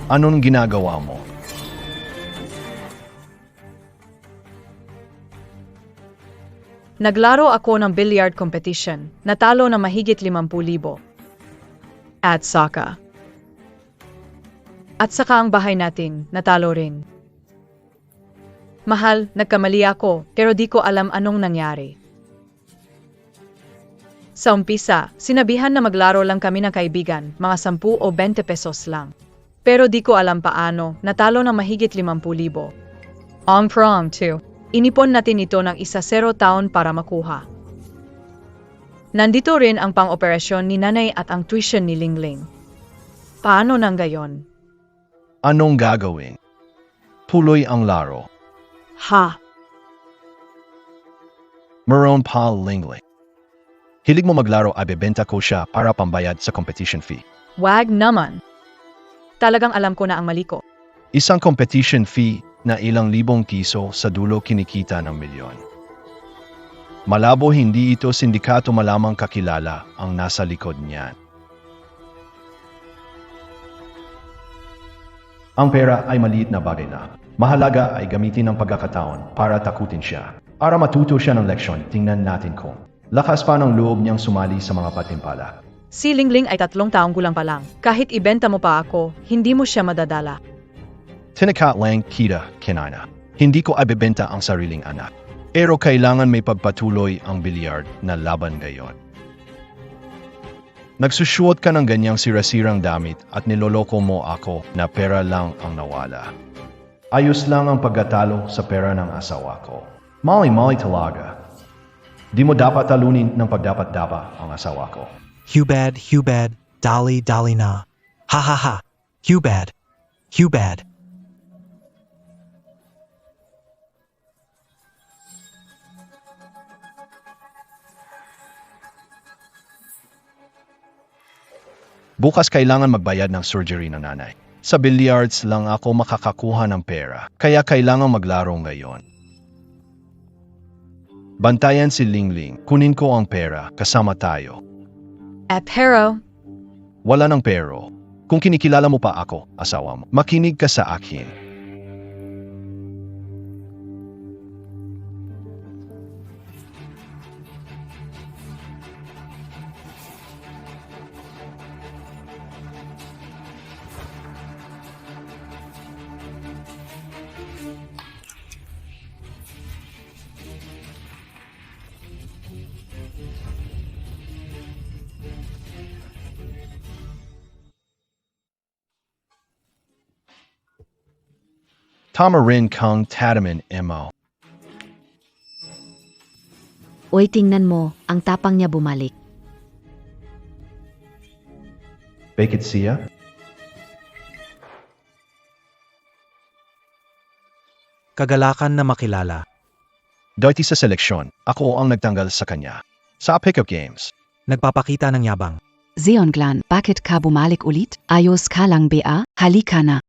Anong ginagawa mo? Naglaro ako ng billiard competition. Natalo na mahigit 50,000. At saka. At saka ang bahay natin, natalo rin. Mahal, nagkamali ako, pero di ko alam anong nangyari. Sa umpisa, sinabihan na maglaro lang kami ng kaibigan, mga 10 o 20 pesos lang. Pero di ko alam paano, natalo na mahigit 50,000. On prom too. Inipon natin ito ng 1-0 taon para makuha. Nandito rin ang pang-operasyon ni nanay at ang tuition ni Lingling. Paano nang gayon? Anong gagawin? Tuloy ang laro. Ha? Meron pa Lingling. Hilig mo maglaro ay bebenta ko siya para pambayad sa competition fee. Wag naman. Talagang alam ko na ang mali ko. Isang competition fee na ilang libong piso sa dulo kinikita ng milyon. Malabo hindi ito sindikato malamang kakilala ang nasa likod niyan. Ang pera ay maliit na bagay na. Mahalaga ay gamitin ang pagkakataon para takutin siya. Para matuto siya ng leksyon, tingnan natin kung lakas pa ng loob niyang sumali sa mga patimpala. Si Lingling ay 3 taong gulang pa lang. Kahit ibenta mo pa ako, hindi mo siya madadala. Tinakat lang kita, kinana. Hindi ko ibebenta ang sariling anak. Pero kailangan may pagpatuloy ang bilyard na laban gayon. Nagsusuot ka ng ganyang sirasirang damit at niloloko mo ako na pera lang ang nawala. Ayos lang ang pagkatalo sa pera ng asawa ko. Mali-mali talaga. Di mo dapat talunin ng pagdapat-dapa ang asawa ko. Hubad, dali na. Ha ha ha. Hubad. Bukas kailangan magbayad ng surgery ng nanay. Sa billiards lang ako makakakuha ng pera, kaya kailangan maglaro ngayon. Bantayan si Lingling, kunin ko ang pera, kasama tayo. Pero, Wala ng pero. Kung kinikilala mo pa ako, asawa mo, makinig ka sa akin. Tama rin kang tatamin mo. Uy, tingnan mo, ang tapang niya bumalik. Bakit siya? Kagalakan na makilala. Dati sa seleksyon, ako ang nagtanggal sa kanya. Sa pick-up games. Nagpapakita ng yabang. Zeonglan, bakit ka bumalik ulit? Ayos ka lang ba? Halika na.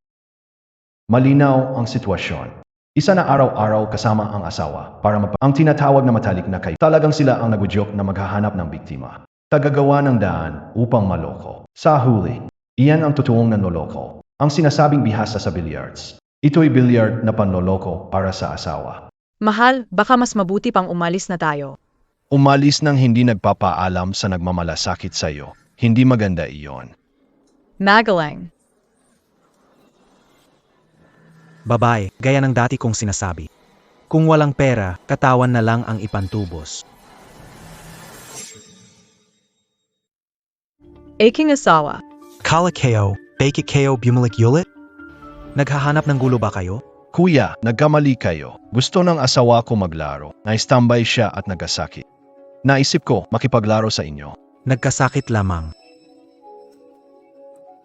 Malinaw ang sitwasyon. Isa na araw-araw kasama ang asawa para ang tinatawag na matalik na kay. Talagang sila ang nagudyok na maghahanap ng biktima. Tagagawa ng daan upang maloko. Sa huli, iyan ang totoong nanloloko. Ang sinasabing bihasa sa billiards. Ito'y billiard na panloloko para sa asawa. mahal, baka mas mabuti pang umalis na tayo. Umalis nang hindi nagpapaalam sa nagmamalasakit sa'yo. Hindi maganda iyon. Magaling. Babae, gaya ng dati kong sinasabi. Kung walang pera, katawan na lang ang ipantubos. Aking asawa. Kala kayo, bakit kayo bumalik ulit? Naghahanap ng gulo ba kayo? Kuya, nagkamali kayo. Gusto ng asawa ko maglaro. Na-standby siya at nagkasakit. Naisip ko makipaglaro sa inyo. Nagkasakit lamang.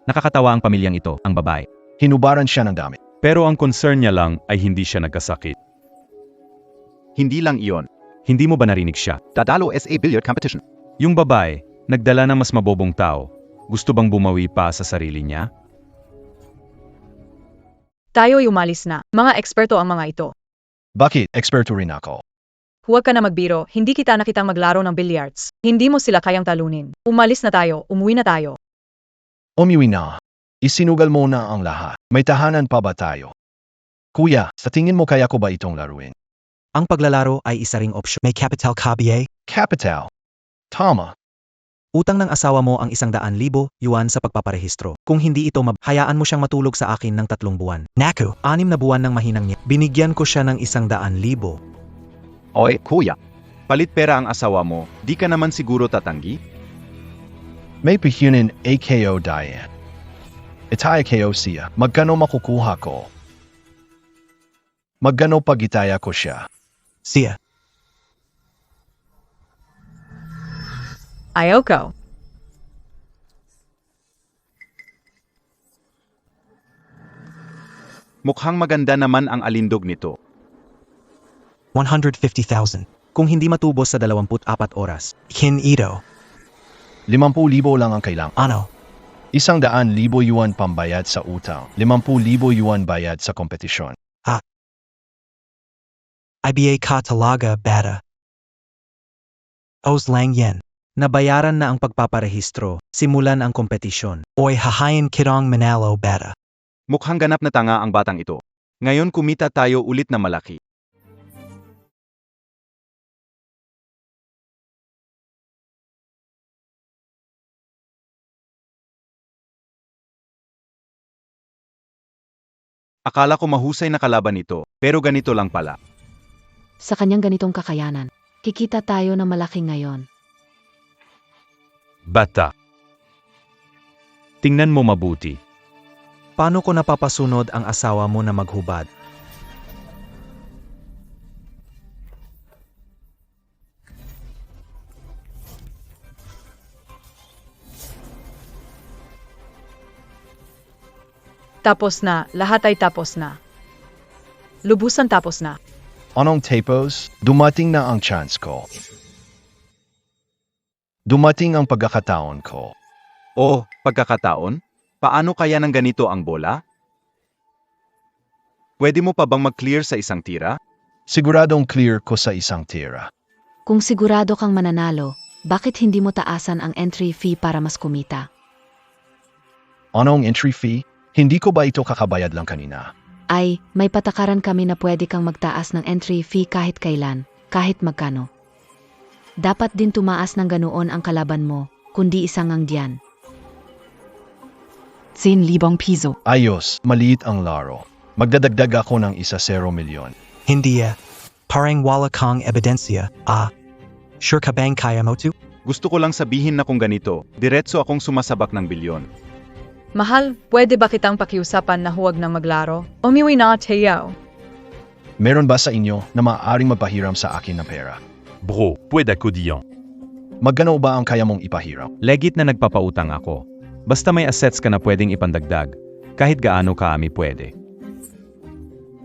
Nakakatawa ang pamilyang ito, ang babae. Hinubaran siya ng damit. Pero ang concern niya lang ay hindi siya nagkasakit. Hindi lang iyon. Hindi mo ba narinig siya? Dadalo SA billiard competition. Yung babae, nagdala ng mas mabobong tao. Gusto bang bumawi pa sa sarili niya? Tayo'y umalis na. Mga eksperto ang mga ito. Bakit? Eksperto rin ako. Huwag ka na magbiro, hindi kita nakitang maglaro ng billiards. Hindi mo sila kayang talunin. Umalis na tayo, umuwi na tayo. Umuwi na. Isinugal mo na ang lahat. May tahanan pa ba tayo? Kuya, sa tingin mo kaya ko ba itong laruin? Ang paglalaro ay isa ring opsyon. May capital ka, BA? Capital. Tama. Utang ng asawa mo ang 100,000 yuan sa pagpaparehistro. Kung hindi ito hayaan mo siyang matulog sa akin ng 3 buwan. Naku, 6 na buwan ng mahinang niya. Binigyan ko siya ng 100,000. Oy, kuya. Palit pera ang asawa mo, di ka naman siguro tatanggi? May pihunin AKO Diane. Itaya KO siya. Magkano makukuha ko? Magkano pagitaya ko siya? Siya. Ayoko. Mukhang maganda naman ang alindog nito. 150,000. Kung hindi matubos sa 24 oras. Kinito. 50,000 lang ang kailangan. Ano? 100,000 yuan pambayad sa utang. 50,000 yuan bayad sa kompetisyon. IBA ka talaga, bata. Os lang yan. Nabayaran na ang pagpaparehistro, simulan ang kompetisyon. Oy hahayin kitang manalo, bata. Mukhang ganap na tanga ang batang ito. Ngayon kumita tayo ulit na malaki. Akala ko mahusay na kalaban ito, pero ganito lang pala. Sa kanyang ganitong kakayanan, kikita tayo na malaki ngayon. Bata. Tingnan mo mabuti. Paano ko napapasunod ang asawa mo na maghubad? Tapos na, lahat ay tapos na. Lubusan tapos na. Anong tapos? Dumating na ang chance ko. Dumating ang pagkakataon ko. Oh, pagkakataon? Paano kaya ng ganito ang bola? Pwede mo pa bang mag-clear sa isang tira? Siguradong clear ko sa isang tira. Kung sigurado kang mananalo, bakit hindi mo taasan ang entry fee para mas kumita? Anong entry fee? Hindi ko ba ito kakabayad lang kanina? Ay, may patakaran kami na pwede kang magtaas ng entry fee kahit kailan, kahit magkano. Dapat din tumaas ng ganoon ang kalaban mo, kundi isang ang diyan. 10 libong piso. Ayos, maliit ang laro. Magdadagdag ako ng 1 milyon. Hindi parang wala kang ebidensya. Sure ka bang kaya mo to? Gusto ko lang sabihin na kung ganito, diretso akong sumasabak ng bilyon. Mahal, pwede ba kitang pakiusapan na huwag nang maglaro? Umiwi na tayo. Meron ba sa inyo na maaaring magpahiram sa akin ng pera? Bro, pwede ko diyan. Magkano ba ang kaya mong ipahiram? Legit na nagpapautang ako. Basta may assets ka na pwedeng ipandagdag, kahit gaano kaami pwede.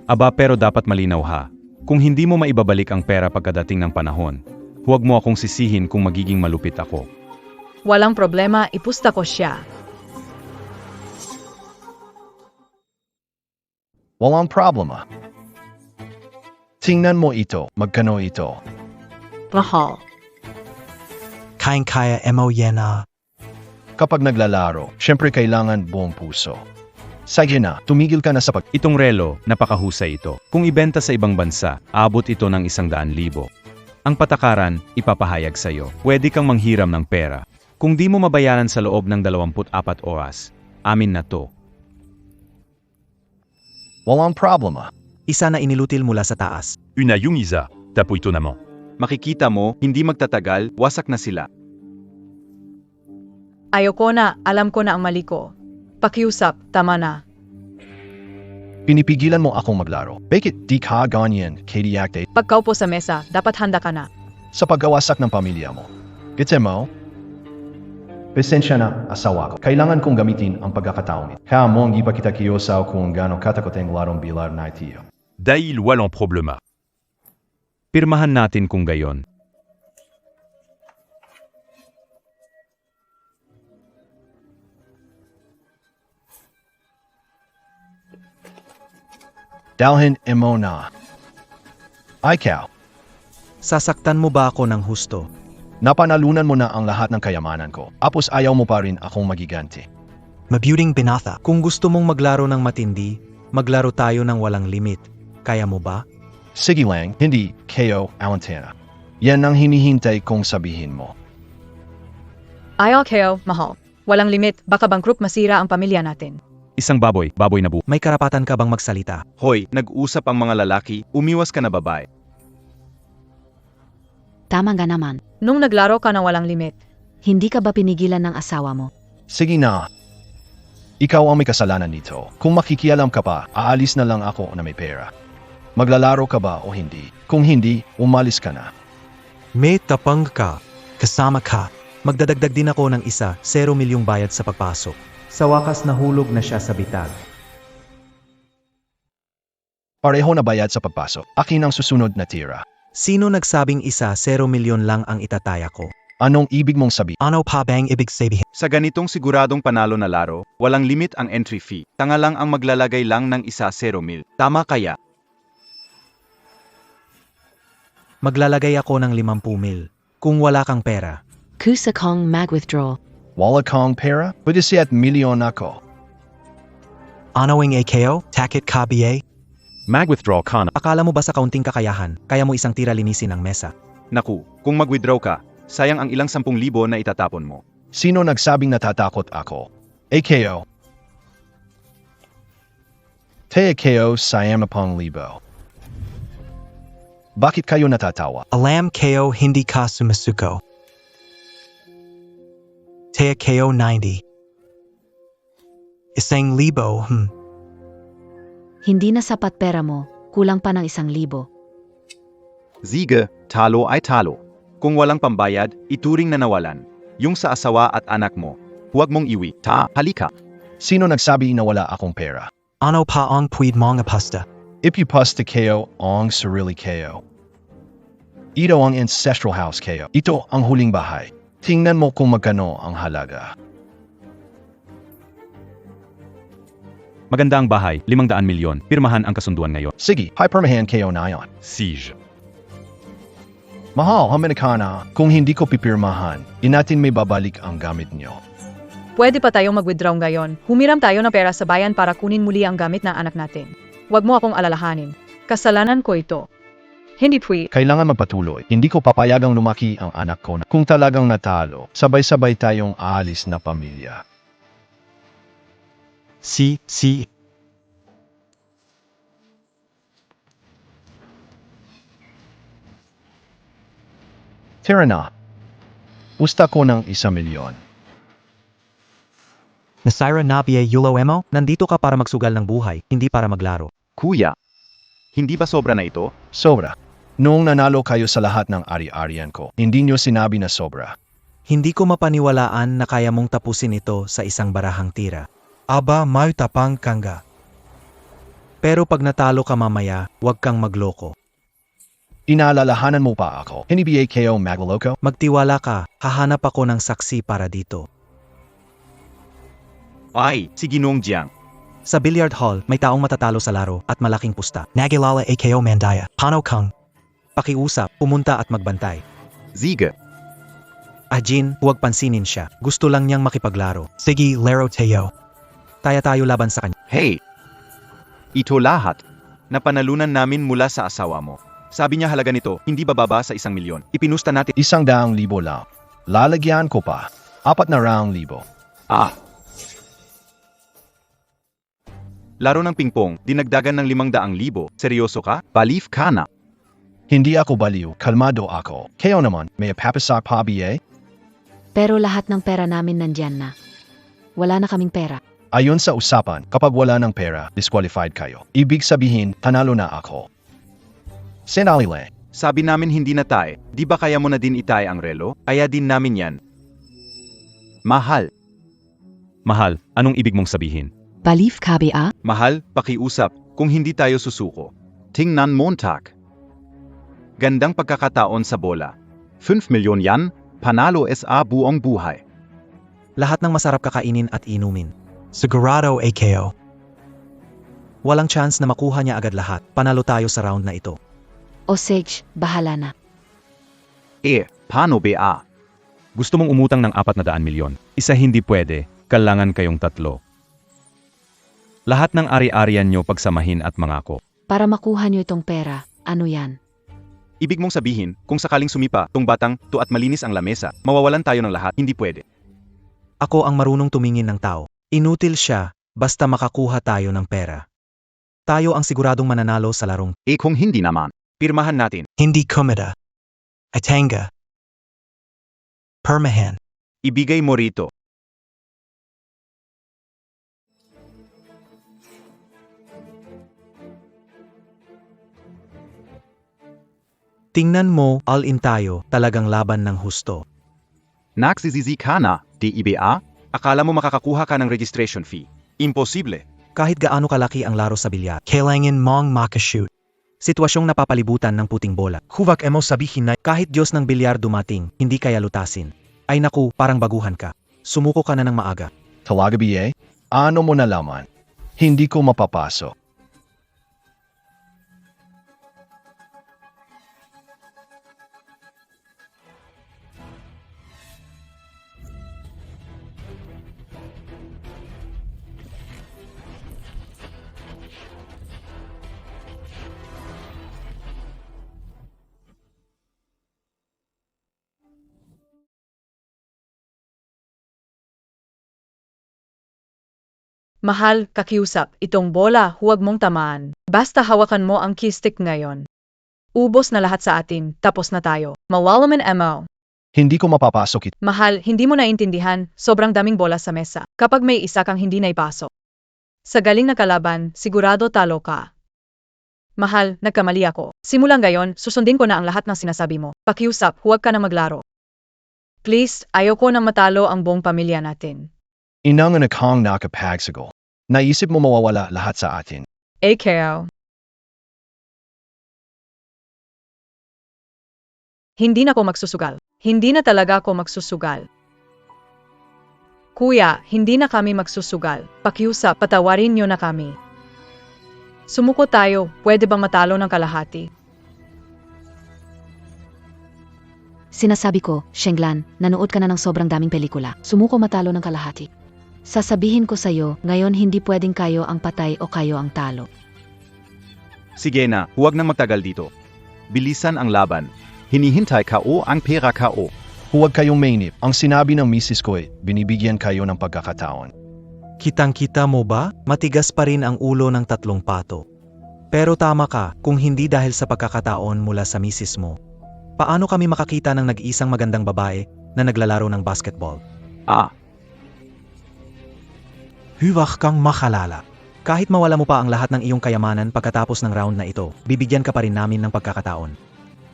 Aba pero dapat malinaw ha, kung hindi mo maibabalik ang pera pagkadating ng panahon, huwag mo akong sisihin kung magiging malupit ako. Walang problema, ipusta ko siya. Walang problema. Tingnan mo ito, magkano ito? Mahal. Kaya mo yan Kapag naglalaro, syempre kailangan buong puso. Sige na, tumigil ka na sa Itong relo, napakahusay ito. Kung ibenta sa ibang bansa, aabot ito ng 100,000. Ang patakaran, ipapahayag sa'yo. Pwede kang manghiram ng pera. Kung di mo mabayaran sa loob ng 24 oras, amin na to. Walang problema. Isa na inilutil mula sa taas. Una yung isa, tapo ito naman. Makikita mo, hindi magtatagal, wasak na sila. Ayoko na, alam ko na ang mali ko. Pakiusap, tama na. Pinipigilan mo akong maglaro. Bakit di ka ganyan, Katie? Pagkaupo sa mesa, dapat handa ka na. Sa paggawasak ng pamilya mo. Gets mo? Pasensya na, asawa ko. Kailangan kong gamitin ang pagkakataon ito. Kaya mo hindi pa kita kiyosaw kung gaano katakoting larong bilar na itiyo. Dahil walang problema. Pirmahan natin kung gayon. Dalhin mo na. Ikaw, Sasaktan mo ba ako ng husto? napanalunan mo na ang lahat ng kayamanan ko. Tapos ayaw mo pa rin akong magiganti. Mabuting binatha. Kung gusto mong maglaro ng matindi, maglaro tayo ng walang limit. Kaya mo ba? Sige lang, hindi KO Alantana. Yan ang hinihintay kong sabihin mo. Ayaw kayo, mahal. Walang limit, baka bangkrut masira ang pamilya natin. Isang baboy na bu. May karapatan ka bang magsalita? Hoy, nag-usap ang mga lalaki, umiwas ka na babae. Tama nga naman. Nung naglaro ka ng walang limit, Hindi ka ba pinigilan ng asawa mo? Sige na. Ikaw ang may kasalanan dito. Kung makikialam ka pa, aalis na lang ako na may pera. Maglalaro ka ba o hindi? Kung hindi, umalis ka na. May tapang ka. Kasama ka. Magdadagdag din ako ng isa, 0 milyong bayad sa pagpasok. Sa wakas nahulog na siya sa bitag. Pareho na bayad sa pagpasok. Akin ang susunod na tira. Sino nagsabing isa, 0 milyon lang ang itataya ko? Anong ibig mong sabihin? Ano pa bang ibig sabihin? Sa ganitong siguradong panalo na laro, walang limit ang entry fee. Tanga lang ang maglalagay lang ng isa 0 mil. Tama kaya? Maglalagay ako ng 50 mil. Kung wala kang pera. Kusa kong mag-withdraw. Wala kang pera? Pwede siya at milyon ako. Anawing AKO? Takit ka BA? Mag-withdraw ka na. Akala mo ba sa kaunting kakayahan, kaya mo isang tira linisin ang mesa? Naku, kung mag-withdraw ka, sayang ang ilang 10,000 na itatapon mo. Sino nagsabing natatakot ako? AKO. Te AKO sayang na pang libo. Bakit kayo natatawa? Alam KO hindi ka sumasuko. Te KO 90. Isang libo, Hindi na sapat pera mo, kulang pa ng 1,000. Sige, talo ay talo. Kung walang pambayad, ituring na nawalan. Yung sa asawa at anak mo, huwag mong iwi. Halika. Sino nagsabi na wala akong pera? Ano pa ang puwid mong apasta? Ipipusta kayo ang sarili kayo. Ito ang ancestral house kayo. Ito ang huling bahay. Tingnan mo kung magkano ang halaga. Maganda ang bahay, 500 milyon. Pirmahan ang kasunduan ngayon. Sige, hypermahan kayo na yan. Siege. Mahal, Amerikana, kung hindi ko pipirmahan, inatin may babalik ang gamit nyo. pwede pa tayong mag-withdraw ngayon. Humiram tayo ng pera sa bayan para kunin muli ang gamit ng anak natin. Huwag mo akong alalahanin. Kasalanan ko ito. Hindi pwede. Kailangan magpatuloy. Hindi ko papayagang lumaki ang anak ko na kung talagang natalo, sabay-sabay tayong aalis na pamilya. Si. Tira na. Usta ko ng 1 milyon. Nasira Nabie Yulo Emo, nandito ka para magsugal ng buhay, hindi para maglaro. Kuya, hindi ba sobra na ito? Sobra. Noong nanalo kayo sa lahat ng ari-arian ko, hindi nyo sinabi na sobra. Hindi ko mapaniwalaan na kaya mong tapusin ito sa isang barahang tira. Aba, may tapang kanga. Pero pag natalo ka mamaya, huwag kang magloko. Inaalalahanan mo pa ako. Hindi ba kayo magloloko? Magtiwala ka, hahanap ako ng saksi para dito. Ay, si Ginong Jiang. Sa billiard hall, may taong matatalo sa laro at malaking pusta. Nagilala AKO Mandaya. Pano Kang. Pakiusap, pumunta at magbantay. Ziga. Ajin, huwag pansinin siya. Gusto lang niyang makipaglaro. Sige, laro Teo. Tayo laban sa kanya. Hey! Ito lahat. Napanalunan namin mula sa asawa mo. Sabi niya halaga nito, hindi bababa sa 1 milyon. Ipinusta natin. 100,000 lang. Lalagyan ko pa. 400,000. Ah! Laro ng pingpong, dinagdagan ng 500,000. Seryoso ka? Balief ka na. Hindi ako baliw. Kalmado ako. Kayo naman, may papasak pa ba? Pero lahat ng pera namin nandyan na. Wala na kaming pera. Ayon sa usapan, kapag wala ng pera, disqualified kayo. Ibig sabihin, tanalo na ako. Senali lang. Sabi namin hindi na tayo. Di ba kaya mo na din itay ang relo? Kaya din namin yan. Mahal. Mahal, anong ibig mong sabihin? Balif KBA, Mahal, pakiusap, kung hindi tayo susuko. Tingnan Montag. Gandang pagkakataon sa bola. 5 milyon yan, panalo SA buong buhay. Lahat ng masarap kakainin at inumin. Sigurado AKO. Walang chance na makuha niya agad lahat. Panalo tayo sa round na ito. O Sage, bahala na. Paano ba? Gusto mong umutang ng 400 milyon? Isa hindi pwede. Kailangan kayong tatlo. Lahat ng ari-arian nyo pagsamahin at mangako. Para makuha niyo itong pera, ano yan? Ibig mong sabihin, kung sakaling sumipa tong batang to at malinis ang lamesa, mawawalan tayo ng lahat, hindi pwede. Ako ang marunong tumingin ng tao. Inutil siya, basta makakuha tayo ng pera. Tayo ang siguradong mananalo sa larong. Kung hindi naman. Pirmahan natin. Hindi kumida. Atanga. Permahan. Ibigay mo rito. Tingnan mo, all-in tayo, talagang laban ng husto. Nagsisisi ka na, DIBA? Akala mo makakakuha ka ng registration fee? Imposible. Kahit gaano kalaki ang laro sa bilyar, kailangan mong makashoot. Sitwasyong napapalibutan ng puting bola. Huwag mo sabihin na kahit Diyos ng bilyar dumating, hindi kaya lutasin. Ay naku, parang baguhan ka. Sumuko ka na ng maaga. Talaga BA? Ano mo nalaman? Hindi ko mapapasok. Mahal, kakiusap, itong bola huwag mong tamaan. Basta hawakan mo ang keystick ngayon. Ubos na lahat sa atin, tapos na tayo. Mawalaman mo. Hindi ko mapapasok ito. Mahal, hindi mo naintindihan, sobrang daming bola sa mesa. Kapag may isa kang hindi naipasok. Sa galing na kalaban, sigurado talo ka. Mahal, nagkamali ako. Simulang gayon, susundin ko na ang lahat ng sinasabi mo. Pakiusap, huwag ka na maglaro. Please, ayoko na matalo ang buong pamilya natin. Inanganak kang nakapagsagal. Naisip mo mawawala lahat sa atin. Kaya. Hindi na ako magsusugal. Hindi na talaga ako magsusugal. Kuya, hindi na kami magsusugal. Pakiusap, patawarin niyo na kami. Sumuko tayo, pwede bang matalo ng kalahati? Sinasabi ko, Shenglan, nanood ka na ng sobrang daming pelikula. Sumuko matalo ng kalahati. Sasabihin ko sa'yo, ngayon hindi pwedeng kayo ang patay o kayo ang talo. Sige na, huwag nang magtagal dito. Bilisan ang laban. Hinihintay ka o ang pera ka o. Huwag kayong mainip. Ang sinabi ng misis ko ay binibigyan kayo ng pagkakataon. Kitang-kita mo ba? Matigas pa rin ang ulo ng tatlong pato. Pero tama ka, kung hindi dahil sa pagkakataon mula sa misis mo. Paano kami makakita ng nag-iisang magandang babae na naglalaro ng basketball? Huwag kang makalala. Kahit mawala mo pa ang lahat ng iyong kayamanan pagkatapos ng round na ito, bibigyan ka pa rin namin ng pagkakataon.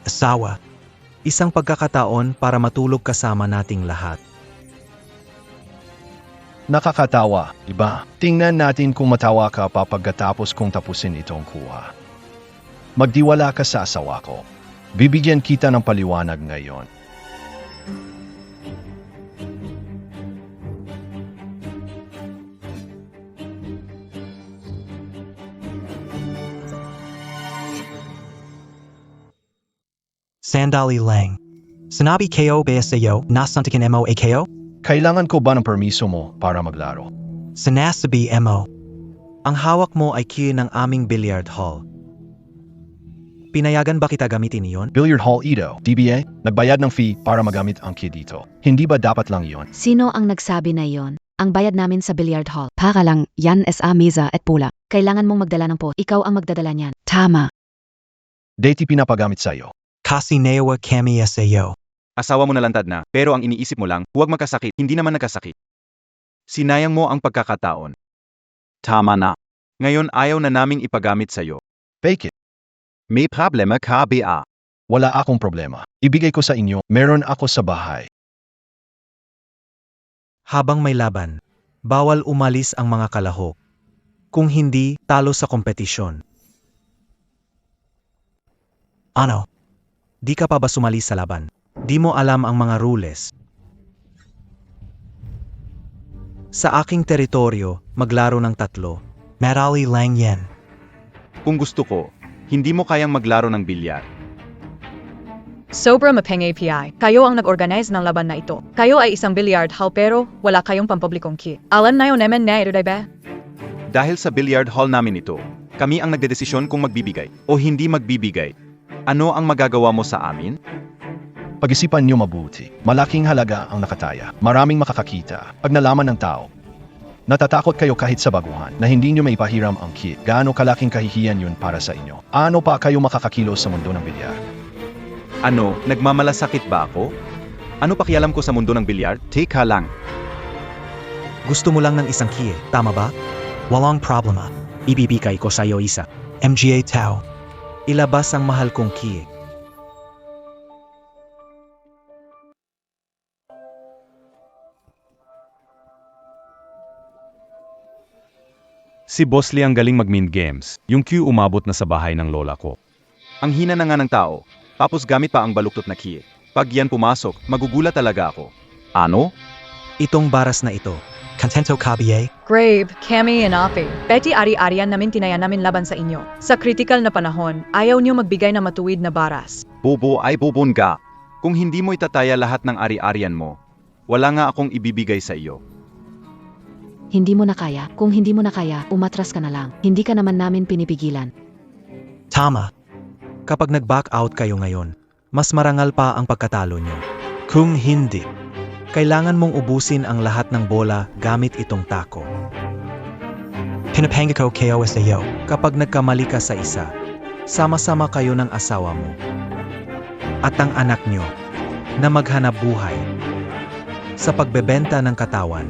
Asawa. Isang pagkakataon para matulog kasama nating lahat. Nakakatawa, diba? Tingnan natin kung matawa ka pa pagkatapos kong tapusin itong kuha. Magdiwala ka sa asawa ko. Bibigyan kita ng paliwanag ngayon. Sandali lang. Sinabi kayo ba sa'yo na santikin mo kayo? Kailangan ko ba ng permiso mo para maglaro? Sinasabi mo. Ang hawak mo ay key ng aming billiard hall. Pinayagan ba kita gamitin iyon? Billiard hall ito, DBA, nagbayad ng fee para magamit ang key dito. Hindi ba dapat lang iyon? Sino ang nagsabi na yon? Ang bayad namin sa billiard hall. Para lang, yan sa mesa at bola. Kailangan mong magdala ng pot. Ikaw ang magdadala niyan. Tama. Dati pinapagamit sa'yo. Kasi newa kami sa'yo. Asawa mo nalantad na, pero ang iniisip mo lang, huwag magkasakit, hindi naman nagkasakit. Sinayang mo ang pagkakataon. Tama na. Ngayon ayaw na naming ipagamit sa'yo. Fake it. May problema ka ba? Wala akong problema. Ibigay ko sa inyo, meron ako sa bahay. Habang may laban, bawal umalis ang mga kalahok. Kung hindi, talo sa kompetisyon. Ano? Di ka pa ba sumali sa laban? Di mo alam ang mga rules. Sa aking teritoryo, maglaro ng tatlo. Merali lang yan. Kung gusto ko, hindi mo kayang maglaro ng bilyar. Sobra mapeng API. Kayo ang nag-organize ng laban na ito. Kayo ay isang billiard hall pero wala kayong pampublikong key. Alam na yun naman na ito, diba? Dahil sa billiard hall namin ito, kami ang nagdedesisyon kung magbibigay o hindi magbibigay. Ano ang magagawa mo sa amin? Pag-isipan niyo mabuti. Malaking halaga ang nakataya. Maraming makakakita. Pag nalaman ng tao, natatakot kayo kahit sa baguhan na hindi niyo maipahiram ang kit. Gaano kalaking kahihiyan yun para sa inyo? Ano pa kayo makakakilos sa mundo ng bilyar? Ano, nagmamalasakit ba ako? Ano pakialam ko sa mundo ng bilyar? Teka lang. Gusto mo lang ng isang key, tama ba? Walang problema. Ibibigay ko sa'yo isa. MGA Tao. Ilabas ang mahal kong key. Si Boss Lee ang galing mag-mind games. Yung cue umabot na sa bahay ng lola ko. Ang hina na nga ng tao, tapos gamit pa ang baluktot na kie. Pag yan pumasok, magugulat talaga ako. Ano? Itong baras na ito. Contento Kabiye? Grave, Cami and Ape. Betty ari-arian namin tinaya namin laban sa inyo. Sa critical na panahon, ayaw niyo magbigay na matuwid na baras. Bobo ay bobon ka. Kung hindi mo itataya lahat ng ari-arian mo, wala nga akong ibibigay sa iyo. Hindi mo na kaya. Kung hindi mo na kaya, umatras ka na lang. Hindi ka naman namin pinipigilan. Tama. Kapag nag-back out kayo ngayon, mas marangal pa ang pagkatalo nyo. Kung hindi, kailangan mong ubusin ang lahat ng bola gamit itong tako. Pinapanga ko kayo sa iyo. Kapag nagkamali ka sa isa, sama-sama kayo ng asawa mo at ang anak nyo na maghanap buhay sa pagbebenta ng katawan.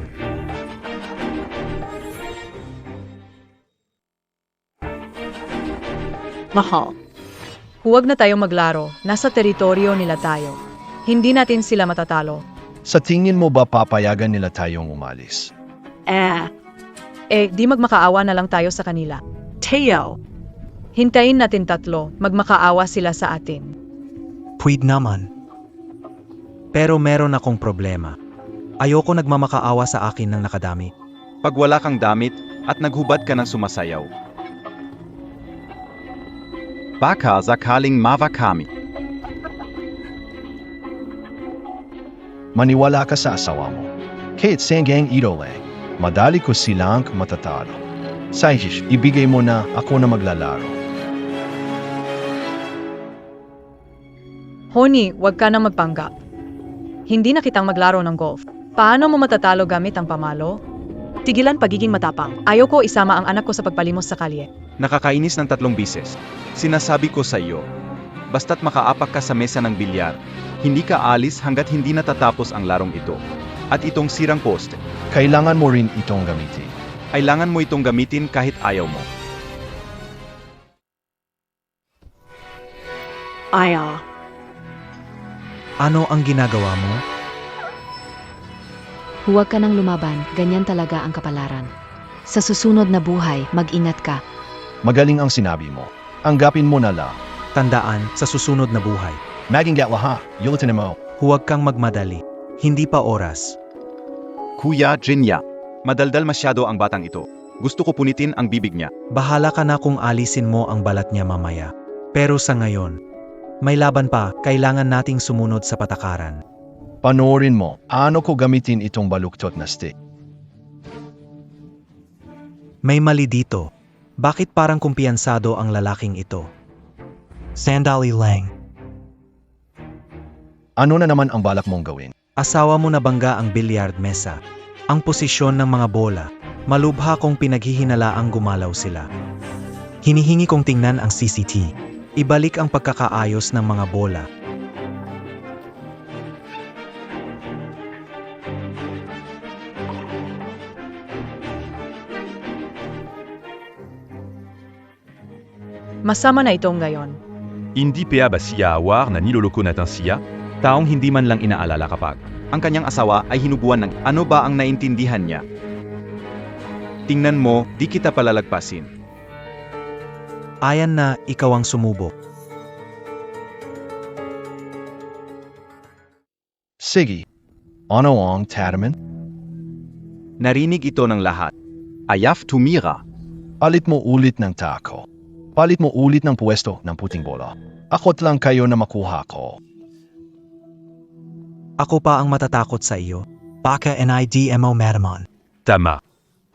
Mahal. Huwag na tayong maglaro. Nasa teritoryo nila tayo. Hindi natin sila matatalo. Sa tingin mo ba papayagan nila tayong umalis? Di magmakaawa na lang tayo sa kanila. Teo. Hintayin natin tatlo. Magmakaawa sila sa atin. Pwede naman. Pero meron akong problema. Ayoko nagmamakaawa sa akin ng nakadami. Pag wala kang damit at naghubad ka ng sumasayaw. Baka sakaling mawa kami. Maniwala ka sa asawa mo. Kahit sanggang idole, madali ko silang matatalo. Sahish, ibigay mo na ako na maglalaro. Honey, huwag ka na magpanggap. Hindi na kitang maglaro ng golf. Paano mo matatalo gamit ang pamalo? Tigilan pagiging matapang. Ayaw ko isama ang anak ko sa pagpalimos sa kalye. Nakakainis ng 3 bises. Sinasabi ko sa iyo, basta't makaapak ka sa mesa ng bilyar, hindi ka alis hanggat hindi natatapos ang larong ito. At itong sirang poste, Kailangan mo rin itong gamitin. kailangan mo itong gamitin kahit ayaw mo. Ano ang ginagawa mo? Huwag ka nang lumaban. Ganyan talaga ang kapalaran. Sa susunod na buhay, mag-ingat ka. Magaling ang sinabi mo. Anggapin mo na lang. Tandaan, sa susunod na buhay, Maging gatwa ha, yulitin mo. huwag kang magmadali. Hindi pa oras. Kuya Jinya, madaldal masyado ang batang ito. Gusto ko punitin ang bibig niya. Bahala ka na kung alisin mo ang balat niya mamaya. Pero sa ngayon, may laban pa, kailangan nating sumunod sa patakaran. Panoorin mo, ano ko gamitin itong baluktot na stick. May mali dito. Bakit parang kumpiyansado ang lalaking ito? Sandali lang. Ano na naman ang balak mong gawin? Asawa mo nabangga ang billiard mesa. Ang posisyon ng mga bola. Malubha kong pinaghihinalaang gumalaw sila. Hinihingi kong tingnan ang CCT. Ibalik ang pagkakaayos ng mga bola. Masama na itong gayon. Hindi pa ba siya aware na niloloko natin siya? Taong hindi man lang inaalala kapag Ang kanyang asawa ay hinubuan ng ano ba ang naintindihan niya. Tingnan mo, di kita palalagpasin. Ayan na ikaw ang sumubok. Sige. Ano ang tataman? Narinig ito ng lahat. Ayaf tumira. Palit mo ulit ng tako. Palit mo ulit ng pwesto ng puting bola. Akot lang kayo na makuha ko. Ako pa ang matatakot sa iyo. Baka NIDMO Metamon. Tama.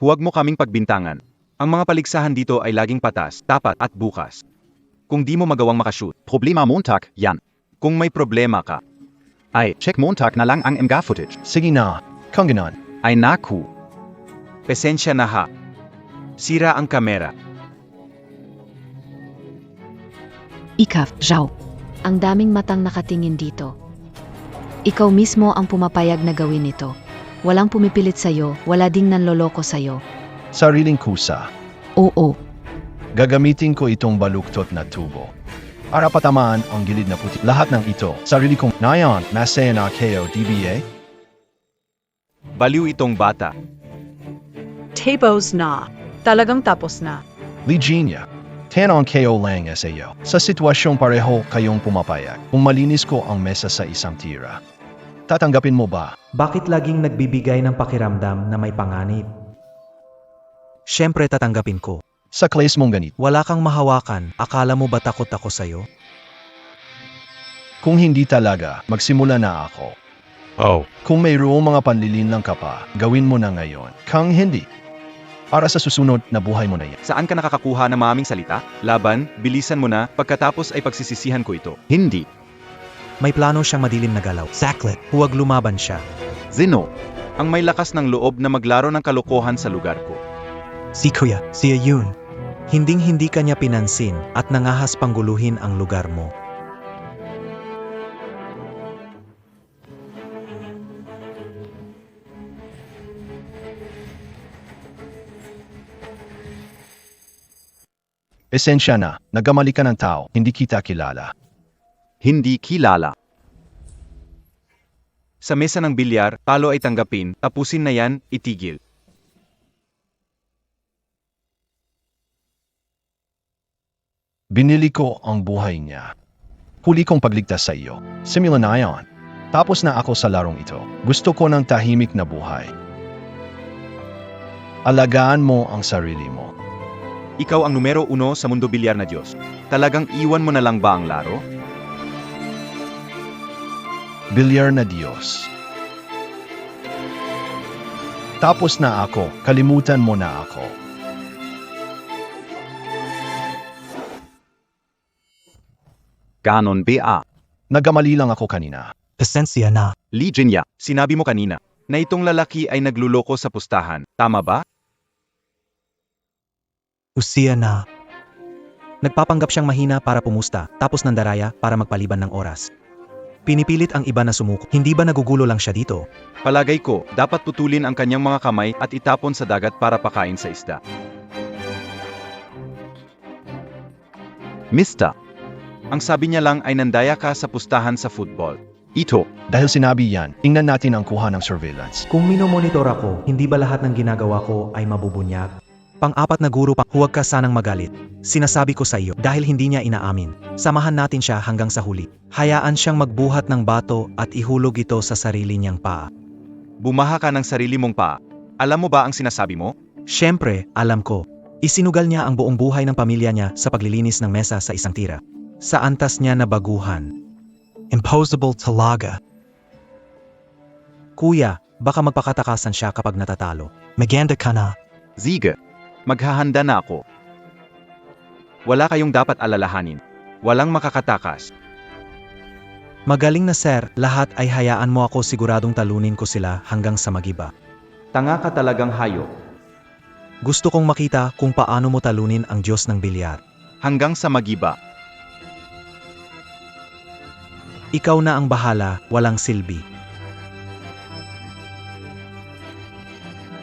Huwag mo kaming pagbintangan. Ang mga paligsahan dito ay laging patas, tapat at bukas. Kung di mo magawang makashoot, problema Montag, yan. Kung may problema ka, ay check Montag na lang ang MGA footage. Sige na, kung ganon. Ay naku. Pasensya na ha. Sira ang kamera. Ikaf, Zhao. Ang daming matang nakatingin dito. Ikaw mismo ang pumapayag na gawin ito. Walang pumipilit sa'yo, wala ding nanloloko sa'yo. Sariling kusa. Oo. Gagamitin ko itong baluktot na tubo. Para patamaan ang gilid na puti. Lahat ng ito, sarili kong nayon, masaya na kayo, DBA? Baliw itong bata. Tapos na. Talagang tapos na. Ligenia. Tanong kayo lang sa iyo. Sa sitwasyong pareho kayong pumapayag, kung malinis ko ang mesa sa isang tira. Tatanggapin mo ba? Bakit laging nagbibigay ng pakiramdam na may panganib? Siyempre tatanggapin ko. Sa class mong ganito, Wala kang mahawakan, akala mo ba takot ako sa'yo? kung hindi talaga, magsimula na ako. Oh. Kung mayroong mga panlilinlang ka pa, gawin mo na ngayon. Kung hindi, para sa susunod na buhay mo na yan. Saan ka nakakakuha ng maming salita? Laban, bilisan mo na, pagkatapos ay pagsisisihan ko ito. Hindi. May plano siyang madilim na galaw. Sacklet, huwag lumaban siya. Zeno, ang may lakas ng loob na maglaro ng kalokohan sa lugar ko. Si Kuya, siya yun. Hinding-hindi kanya pinansin at nangahas pangguluhin ang lugar mo. Esensya na, nagkamali ka ng tao, hindi kita kilala. Hindi kilala. Sa mesa ng bilyar, talo ay tanggapin, tapusin na yan, itigil. Binili ko ang buhay niya. Huli kong pagligtas sa iyo. Simula na yon. Tapos na ako sa larong ito. Gusto ko ng tahimik na buhay. Alagaan mo ang sarili mo. Ikaw ang numero 1 sa mundo bilyar na Diyos. Talagang iwan mo na lang ba ang laro? Bilyar na Diyos. Tapos na ako, kalimutan mo na ako. Ganon ba? Nagkamali lang ako kanina. Pasensya na. Ligenia, sinabi mo kanina na itong lalaki ay nagluloko sa pustahan. Tama ba? Usiya na. Nagpapanggap siyang mahina para pumusta, tapos nandaraya para magpaliban ng oras. Pinipilit ang iba na sumuko. Hindi ba nagugulo lang siya dito? Palagay ko, dapat putulin ang kanyang mga kamay at itapon sa dagat para pakain sa isda. Mista, ang sabi niya lang ay nandaya ka sa pustahan sa football. Ito, Dahil sinabi yan, tingnan natin ang kuha ng surveillance. Kung minomonitor ako, hindi ba lahat ng ginagawa ko ay mabubunyag? Pang-apat na guro pa, huwag ka sanang magalit. Sinasabi ko sa iyo, dahil hindi niya inaamin. Samahan natin siya hanggang sa huli. Hayaan siyang magbuhat ng bato at ihulog ito sa sarili niyang paa. bumaha ka ng sarili mong paa. Alam mo ba ang sinasabi mo? Siyempre, alam ko. Isinugal niya ang buong buhay ng pamilya niya sa paglilinis ng mesa sa isang tira. Sa antas niya na baguhan. Impossible talaga. Kuya, baka magpakatakasan siya kapag natatalo. Maganda ka na. Ziga, maghahanda na ako. Wala kayong dapat alalahanin. Walang makakatakas. Magaling na sir, lahat ay hayaan mo ako siguradong talunin ko sila hanggang sa magiba. Tanga ka talagang hayop. Gusto kong makita kung paano mo talunin ang Diyos ng bilyar. Hanggang sa magiba. Ikaw na ang bahala, walang silbi.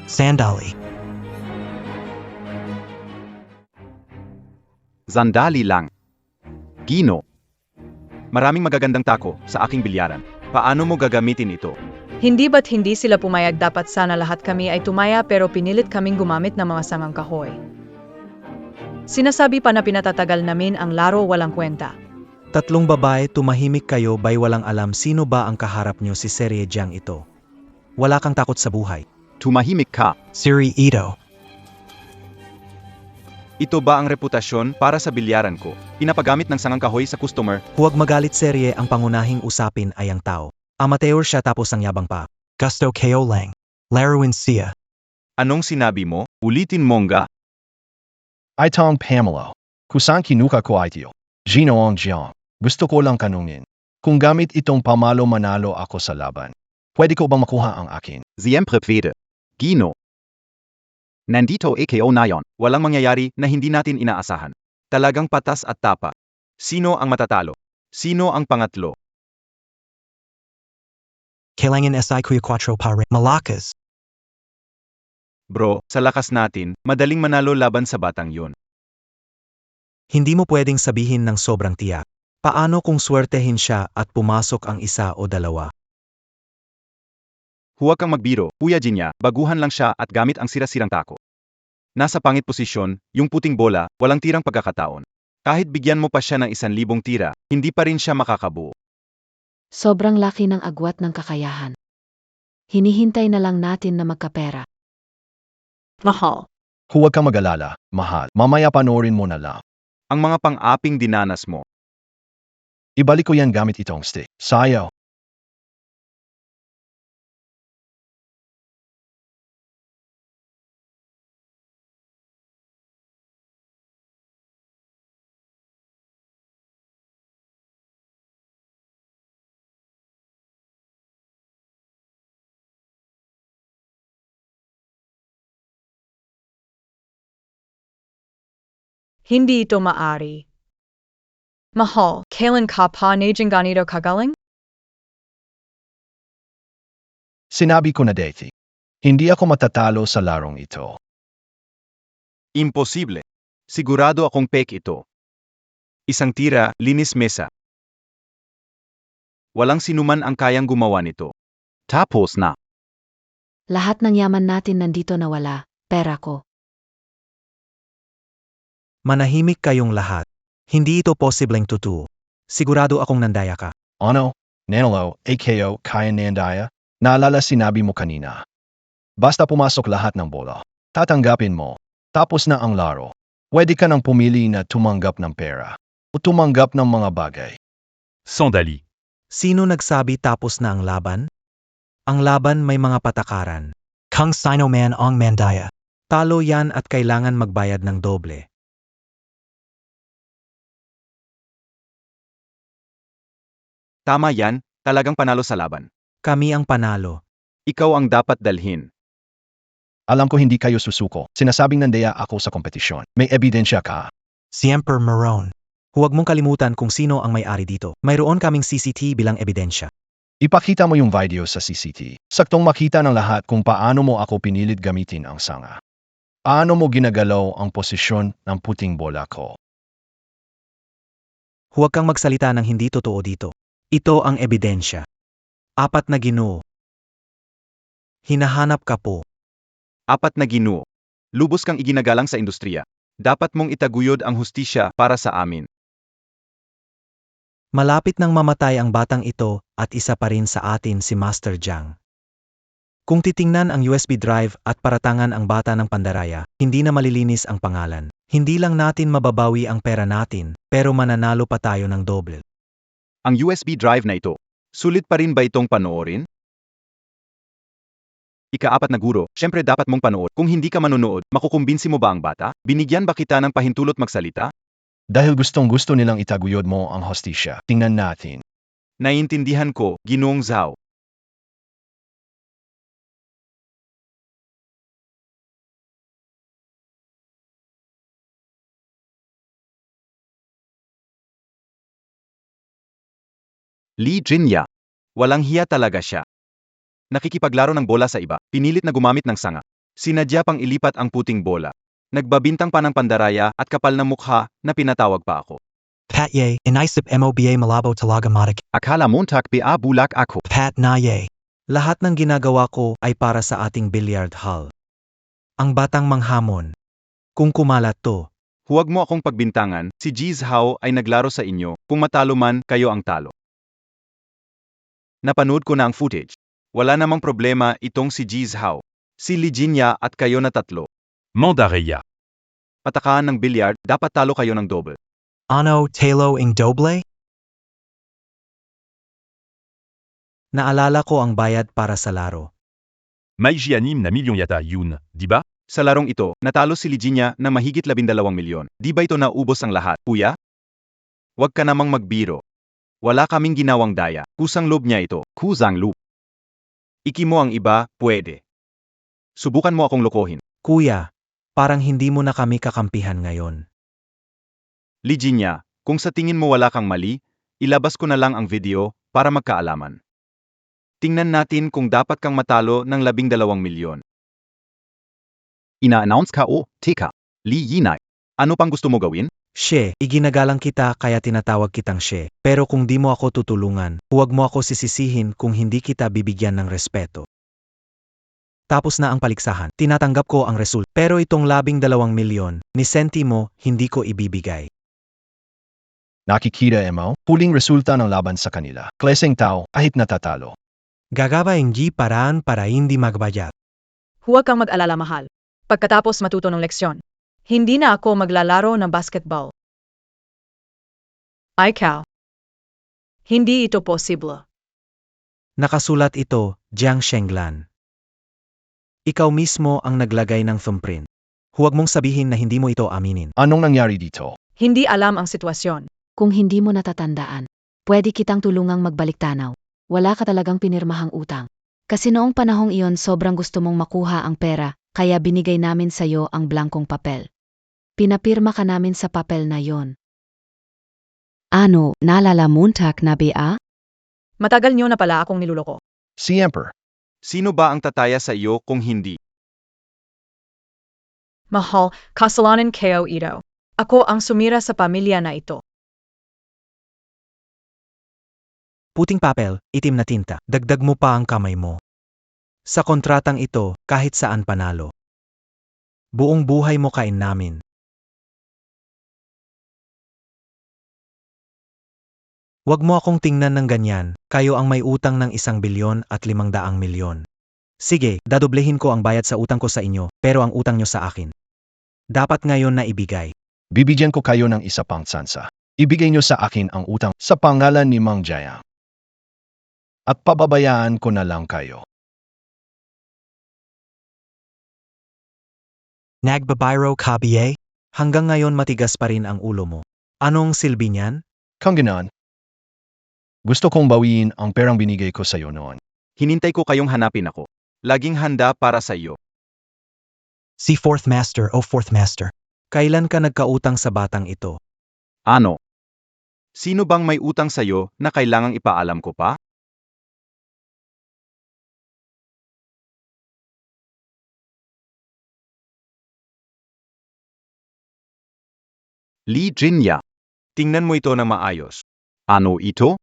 Sandali. Sandali lang. Gino. Maraming magagandang tako sa aking bilyaran. Paano mo gagamitin ito? Hindi ba't hindi sila pumayag, dapat sana lahat kami ay tumaya pero pinilit kaming gumamit ng mga sangang kahoy. Sinasabi pa na pinatatagal namin ang laro, walang kwenta. Tatlong babae, tumahimik kayo bay walang alam sino ba ang kaharap nyo si Serye Jiang ito. Wala kang takot sa buhay. Tumahimik ka. Siri Ito. Ito ba ang reputasyon para sa bilyaran ko? Pinapagamit ng sangang kahoy sa customer. Huwag magalit Serye, ang pangunahing usapin ay ang tao. Amateur siya tapos ang yabang pa. Gusto ko lang. Laruin siya. Anong sinabi mo? Ulitin mo nga. Itong Pamela. Kusang kinuka ko ito. Gino ang Jiang. Gusto ko lang kanungin. Kung gamit itong pamalo manalo ako sa laban, pwede ko bang makuha ang akin? Siempre pwede. Gino. Nandito AKO na yon. Walang mangyayari na hindi natin inaasahan. Talagang patas at tapa. Sino ang matatalo? Sino ang pangatlo? Kailangan SI Kuya 4 pare. Malakas. Bro, sa lakas natin, madaling manalo laban sa batang yun. Hindi mo pwedeng sabihin ng sobrang tiyak. Paano kung swertehin siya at pumasok ang isa o dalawa? Huwag kang magbiro, Kuya Jinya, baguhan lang siya at gamit ang sira-sirang tako. Nasa pangit posisyon, yung puting bola, walang tirang pagkakataon. Kahit bigyan mo pa siya ng 1,000 tira, hindi pa rin siya makakabuo. Sobrang laki ng agwat ng kakayahan. Hinihintay na lang natin na magkapera. Mahal. Huwag kang mag-alala, mahal. Mamaya panoorin mo na lang. Ang mga pang-aping dinanas mo. Ibalik ko yan gamit itong stick. Sayaw. Hindi ito maari. Mahal, kailan ka pa ng ganito kagaling? Sinabi ko na dati. Hindi ako matatalo sa larong ito. Imposible. Sigurado akong pek ito. Isang tira, linis mesa. Walang sinuman ang kayang gumawa nito. Tapos na. Lahat ng yaman natin nandito nawala, pera ko. Manahimik kayong lahat. Hindi ito posibleng totoo. Sigurado akong nandaya ka. Ano? Nanalo, AKO, kaya nandaya? Naalala sinabi mo kanina. Basta pumasok lahat ng bola. Tatanggapin mo. Tapos na ang laro. Pwede ka nang pumili na tumanggap ng pera. O tumanggap ng mga bagay. Sandali. Sino nagsabi tapos na ang laban? Ang laban may mga patakaran. Kung sino man ang mandaya. Talo yan at kailangan magbayad ng doble. Tama yan, talagang panalo sa laban. Kami ang panalo. Ikaw ang dapat dalhin. Alam ko hindi kayo susuko. Sinasabing nandaya ako sa kompetisyon. May ebidensya ka. Siempre Marone. Huwag mong kalimutan kung sino ang may-ari dito. Mayroon kaming CCTV bilang ebidensya. Ipakita mo yung video sa CCTV. Saktong makita ng lahat kung paano mo ako pinilit gamitin ang sanga. Paano mo ginagalaw ang posisyon ng puting bola ko. Huwag kang magsalita ng hindi totoo dito. Ito ang ebidensya. 4 na Ginoo. Hinahanap ka po. 4 na Ginoo. Lubos kang iginagalang sa industriya. Dapat mong itaguyod ang hustisya para sa amin. Malapit nang mamatay ang batang ito at isa pa rin sa atin si Master Jiang. Kung titingnan ang USB drive at paratangan ang bata ng pandaraya, hindi na malilinis ang pangalan. Hindi lang natin mababawi ang pera natin, pero mananalo pa tayo ng doble. Ang USB drive na ito, sulit pa rin ba itong panoorin? Ika-4 na guro, syempre dapat mong panood. Kung hindi ka manonood, makukumbinsi mo ba ang bata? Binigyan ba kita ng pahintulot magsalita? Dahil gustong-gusto nilang itaguyod mo ang hostisya. Tingnan natin. Naiintindihan ko, Ginoong Zhao. Li Jinya. Walang hiya talaga siya. Nakikipaglaro ng bola sa iba, pinilit na gumamit ng sanga. Sinadya pang ilipat ang puting bola. Nagbabintang pa ng pandaraya at kapal na mukha na pinatawag pa ako. Pat ye, inisip MOBA malabo talaga matik. Akala montak bulak ako. Pat na ye. Lahat ng ginagawa ko ay para sa ating billiard hall. Ang batang manghamon. Kung kumalat to, Huwag mo akong pagbintangan, si Ji Zhao ay naglaro sa inyo, kung matalo man, kayo ang talo. Napanood ko na ang footage. Wala namang problema itong si Ji Zhao. Si Li Jinya at kayo na tatlo. Mandaraya. Patakaan ng bilyard, dapat talo kayo ng double. ano talo ing doble? Naalala ko ang bayad para sa laro. May gianim na milyon yata yun, di ba? Sa larong ito, natalo si Liginia na mahigit 12 milyon. Di ba ito naubos ang lahat, kuya? Huwag ka namang magbiro. Wala kaming ginawang daya. Kusang loob niya ito. Kusang loob. Iki mo ang iba, pwede. Subukan mo akong lokohin. Kuya, parang hindi mo na kami kakampihan ngayon. Liginia, kung sa tingin mo wala kang mali, ilabas ko na lang ang video para magkaalaman. Tingnan natin kung dapat kang matalo ng 12 milyon. Ina-announce ka o, teka, Li Yinai. Ano pang gusto mo gawin? She, iginagalang kita kaya tinatawag kitang She. Pero kung di mo ako tutulungan, huwag mo ako sisisihin kung hindi kita bibigyan ng respeto. Tapos na ang paliksahan. Tinatanggap ko ang result. Pero itong 12 milyon, ni sentimo, hindi ko ibibigay. Nakikita mo? Huling resulta ng laban sa kanila. Kleseng tao, kahit natatalo. Gagawa ng paraan para hindi magbayad. Huwag kang mag-alala, mahal. Pagkatapos matuto ng leksyon, hindi na ako maglalaro ng basketball. Ay, Cal. Hindi ito posible. Nakasulat ito, Jiang Shenglan. Ikaw mismo ang naglagay ng thumbprint. Huwag mong sabihin na hindi mo ito aminin. Anong nangyari dito? Hindi alam ang sitwasyon. Kung hindi mo natatandaan, pwede kitang tulungang magbalik tanaw. Wala ka talagang pinirmahang utang. Kasi noong panahong iyon sobrang gusto mong makuha ang pera, kaya binigay namin sa'yo ang blankong papel. Pinapirma ka namin sa papel na yon. Ano, naalala Montag na ba? Matagal niyo na pala akong niluloko. Siemper. Sino ba ang tataya sa iyo kung hindi? Mahal, kasalanan kayo ito. Ako ang sumira sa pamilya na ito. Puting papel, itim na tinta, dagdag mo pa ang kamay mo. Sa kontratang ito, kahit saan panalo. Buong buhay mo kain namin. Huwag mo akong tingnan ng ganyan, kayo ang may utang ng 1 bilyon at 500 milyon. Sige, dadoblehin ko ang bayad sa utang ko sa inyo, pero ang utang nyo sa akin. Dapat ngayon na ibigay. Bibigyan ko kayo ng isa pang tsansa. Ibigay nyo sa akin ang utang sa pangalan ni Mang Jaya. At pababayaan ko na lang kayo. Nagbabayro ka ba? Hanggang ngayon matigas pa rin ang ulo mo. Anong silbi niyan? Kung ganon, gusto kong bawiin ang perang binigay ko sa iyo noon. Hinintay ko kayong hanapin ako. Laging handa para sa iyo. Si Fourth Master o Fourth Master. Kailan ka nagkautang sa batang ito? Ano? Sino bang may utang sa iyo na kailangang ipaalam ko pa? Li Jinya. Tingnan mo ito ng maayos. Ano ito?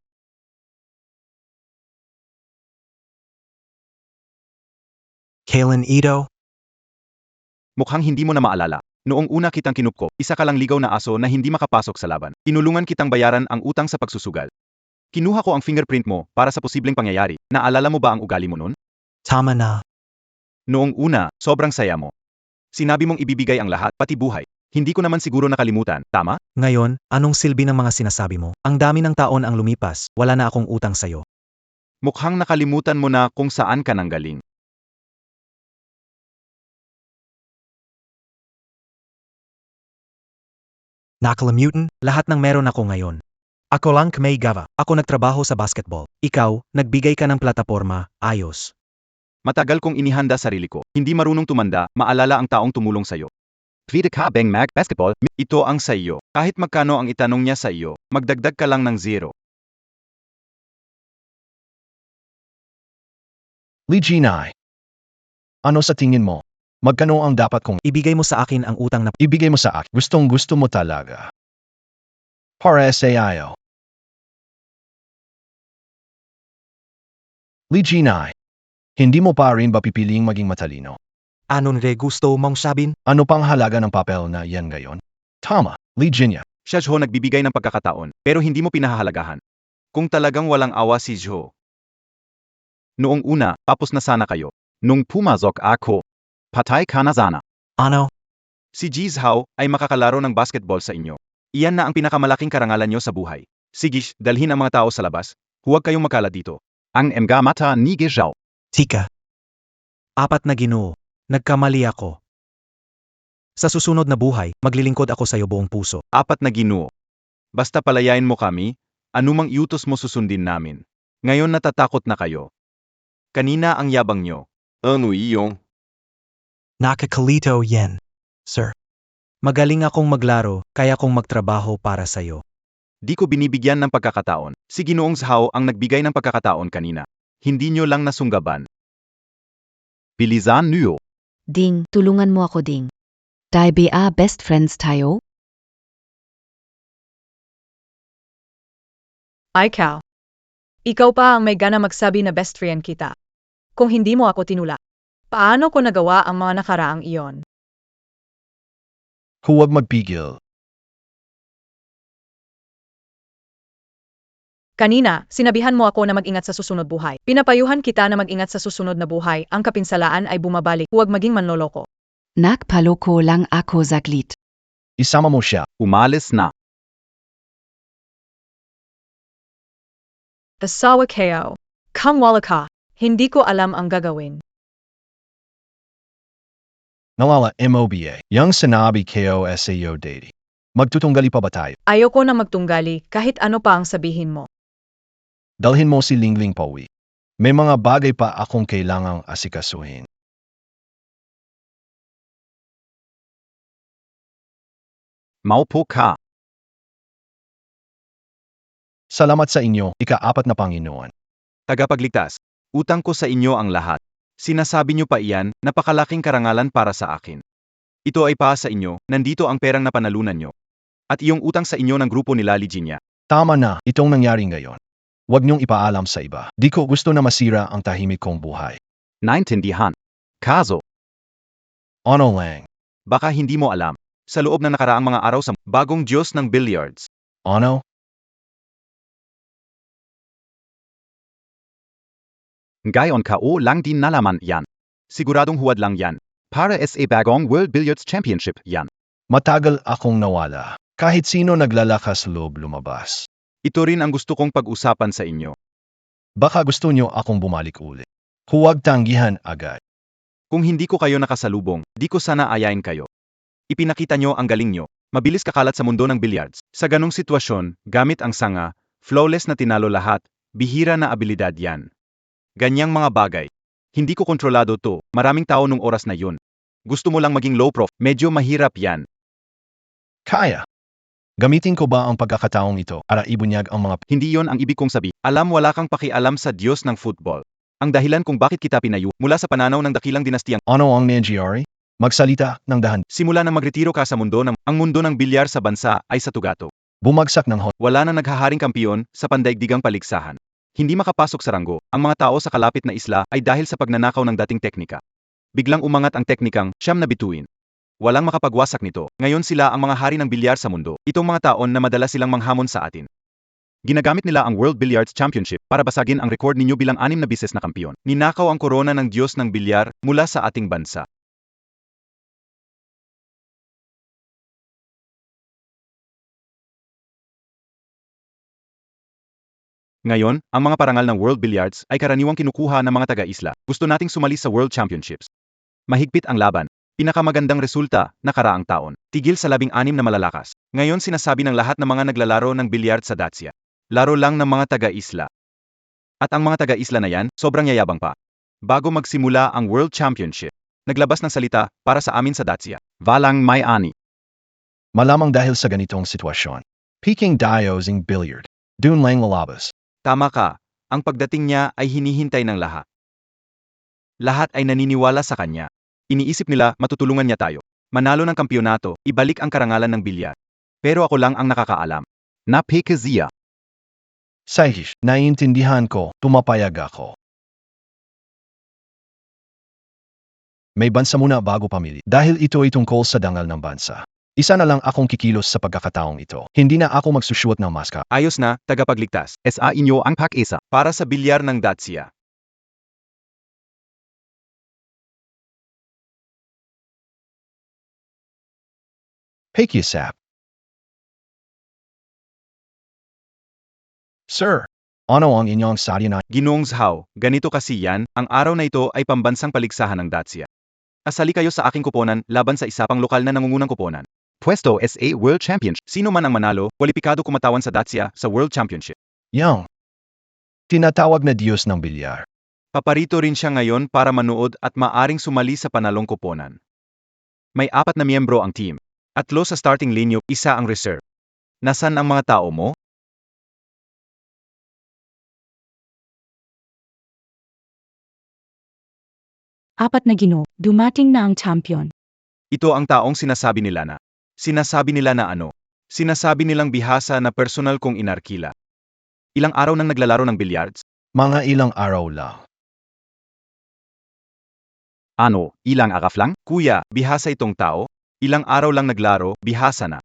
Kailan ito? Mukhang hindi mo na maalala. Noong una kitang kinupko, isa ka lang ligaw na aso na hindi makapasok sa laban. Tinulungan kitang bayaran ang utang sa pagsusugal. Kinuha ko ang fingerprint mo para sa posibleng pangyayari. Naalala mo ba ang ugali mo noon? Tama na. Noong una, sobrang saya mo. Sinabi mong ibibigay ang lahat, pati buhay. Hindi ko naman siguro nakalimutan, tama? Ngayon, anong silbi ng mga sinasabi mo? Ang dami ng taon ang lumipas, wala na akong utang sa'yo. Mukhang nakalimutan mo na kung saan ka nanggaling. Nakalimutan, lahat ng meron ako ngayon. Ako lang May Gava, ako nagtrabaho sa basketball. Ikaw, nagbigay ka ng plataporma, ayos. Matagal kong inihanda sarili ko. Hindi marunong tumanda, maalala ang taong tumulong sa'yo. Vida ka bang mag basketball, ito ang sa iyo. Kahit magkano ang itanong niya sa iyo, magdagdag ka lang ng 0. Li Jinai. Ano sa tingin mo? Magkano ang dapat kong Ibigay mo sa akin ang utang na ibigay mo sa akin? Gustong gusto mo talaga. Para sa iyo. Li Jinai. Hindi mo pa rin ba pipiling maging matalino? Anong gusto mong sabin? Ano pang halaga ng papel na yan ngayon? Tama, Li Jinya. Siya Zho nagbibigay ng pagkakataon, pero hindi mo pinahahalagahan. Kung talagang walang awa si Zho. Noong una, tapos na sana kayo. Nung pumasok ako, patay ka na sana. Ano? Si Ji Zhao ay makakalaro ng basketball sa inyo. Iyan na ang pinakamalaking karangalan nyo sa buhay. Sige, dalhin ang mga tao sa labas. Huwag kayong magkala dito. Ang mga mata ni Gejaw. Tika. 4 na Ginoo. Nagkamali ako. Sa susunod na buhay, maglilingkod ako sa iyo buong puso. 4 na Ginoo. Basta palayain mo kami, anumang iutos mo susundin namin. Ngayon natatakot na kayo. Kanina ang yabang nyo. Ano iyong? Nakakalito yan, sir. Magaling akong maglaro, kaya kong magtrabaho para sa iyo. Di ko binibigyan ng pagkakataon. Si Ginoong Zhao ang nagbigay ng pagkakataon kanina. Hindi nyo lang nasunggaban. Bilisan niyo. Ding, tulungan mo ako Ding. Dai ba best friends tayo? Ikaw. Ikaw pa ang may gana magsabi na best friend kita. Kung hindi mo ako tinula, paano ko nagawa ang mga nakaraang iyon? Huwag magpigil. Kanina, sinabihan mo ako na mag-ingat sa susunod buhay. Pinapayuhan kita na mag-ingat sa susunod na buhay. Ang kapinsalaan ay bumabalik. Huwag maging manloloko. Nakpaloko lang ako saglit. Isama mo siya. Umalis na. Asawa kayo. Kamwala ka. Hindi ko alam ang gagawin. Nalala MOBA. Yang sinabi ko sa iyo dating. Magtutunggali pa ba tayo? Ayoko na magtunggali kahit ano pa ang sabihin mo. Dalhin mo si Lingling Pawi. May mga bagay pa akong kailangang asikasuhin. Maupo ka. Salamat sa inyo, ika-4 na Panginoon. Tagapagligtas. Utang ko sa inyo ang lahat. Sinasabi nyo pa iyan, napakalaking karangalan para sa akin. Ito ay para sa inyo, nandito ang perang napanalunan nyo. At iyong utang sa inyo ng grupo nila Liginia. Tama na, itong nangyari ngayon. Huwag niyong ipaalam sa iba. Di ko gusto na masira ang tahimik kong buhay. Naintindihan. Kaso, Ano lang? baka hindi mo alam. Sa loob ng nakaraang mga araw sa bagong Diyos ng billiards. Ano? Ngayon kao lang din nalaman yan. Siguradong huwad lang yan. Para sa bagong World Billiards Championship yan. Matagal akong nawala. Kahit sino naglalakas loob lumabas. Ito rin ang gusto kong pag-usapan sa inyo. Baka gusto niyo akong bumalik ulit. Huwag tanggihan agad. Kung hindi ko kayo nakasalubong, di ko sana ayain kayo. Ipinakita nyo ang galing nyo. Mabilis kakalat sa mundo ng billiards. Sa ganong sitwasyon, gamit ang sanga, flawless na tinalo lahat, bihira na abilidad yan. Ganyang mga bagay. Hindi ko kontrolado to, maraming tao nung oras na yun. Gusto mo lang maging low prof, medyo mahirap yan. Kaya. Gamitin ko ba ang pagkakataong ito para ibunyag ang mga Hindi yon ang ibig kong sabi. Alam wala kang pakialam sa Diyos ng football. Ang dahilan kung bakit kita pinayu mula sa pananaw ng dakilang dinastiyang ano ang nangyari? Magsalita ng dahan. simula na magretiro ka sa mundo ang mundo ng bilyar sa bansa ay sa tugato. Bumagsak ng hot. Wala na naghaharing kampiyon sa pandaigdigang paligsahan. Hindi makapasok sa ranggo. Ang mga tao sa kalapit na isla ay dahil sa pagnanakaw ng dating teknika. Biglang umangat ang teknikang siyam na bituin. Walang makapagwasak nito. Ngayon sila ang mga hari ng bilyar sa mundo. Itong mga taon na madala silang manghamon sa atin. Ginagamit nila ang World Billiards Championship para basagin ang record ninyo bilang 6 na bises na kampiyon. Ninakaw ang korona ng Diyos ng bilyar mula sa ating bansa. Ngayon, ang mga parangal ng World Billiards ay karaniwang kinukuha ng mga taga-isla. Gusto nating sumali sa World Championships. Mahigpit ang laban. Pinakamagandang resulta, nakaraang taon. Tigil sa 16 na malalakas. Ngayon sinasabi ng lahat ng mga naglalaro ng bilyard sa Dacia. Laro lang ng mga taga-isla. At ang mga taga-isla na yan, sobrang yayabang pa. Bago magsimula ang World Championship, naglabas ng salita para sa amin sa Dacia. Valang may ani. Malamang dahil sa ganitong sitwasyon. Peking Diozing Billiard. Dun lang lalabas. Tama ka, ang pagdating niya ay hinihintay ng lahat. Lahat ay naniniwala sa kanya. Iniisip nila matutulungan niya tayo. Manalo ng kampyonato, ibalik ang karangalan ng bilyar. Pero ako lang ang nakakaalam. Napikaziya. Sahish, naiintindihan ko, tumapayag ako. May bansa muna bago pamili. Dahil ito ay tungkol sa dangal ng bansa. Isa na lang akong kikilos sa pagkakataong ito. Hindi na ako magsusuot ng maska. Ayos na, tagapagligtas. SA inyo ang pak-isa para sa bilyar ng Dacia. Pakiusap. Sir, Ano ang inyong sadyanan? Ginoong Zhao, ganito kasi yan, ang araw na ito ay pambansang paligsahan ng Dacia. Asali kayo sa aking kuponan laban sa isa pang lokal na nangungunang kuponan. Pwesto SA World Championship. Sino man ang manalo, kwalipikado kumatawan sa Dacia sa World Championship. Yang tinatawag na Diyos ng bilyar. Paparito rin siya ngayon para manood at maaring sumali sa panalong kuponan. May 4 na miyembro ang team. 3 sa starting linyo, 1 ang reserve. Nasaan ang mga tao mo? Apat na Ginoo, dumating na ang champion. Ito ang taong sinasabi nila na. Sinasabi nila na ano? Sinasabi nilang bihasa na personal kong inarkila. Ilang araw nang naglalaro ng billiards? Mga ilang araw lang. Ano, ilang araf lang? Kuya, bihasa itong tao? Ilang araw lang naglaro, bihasa na.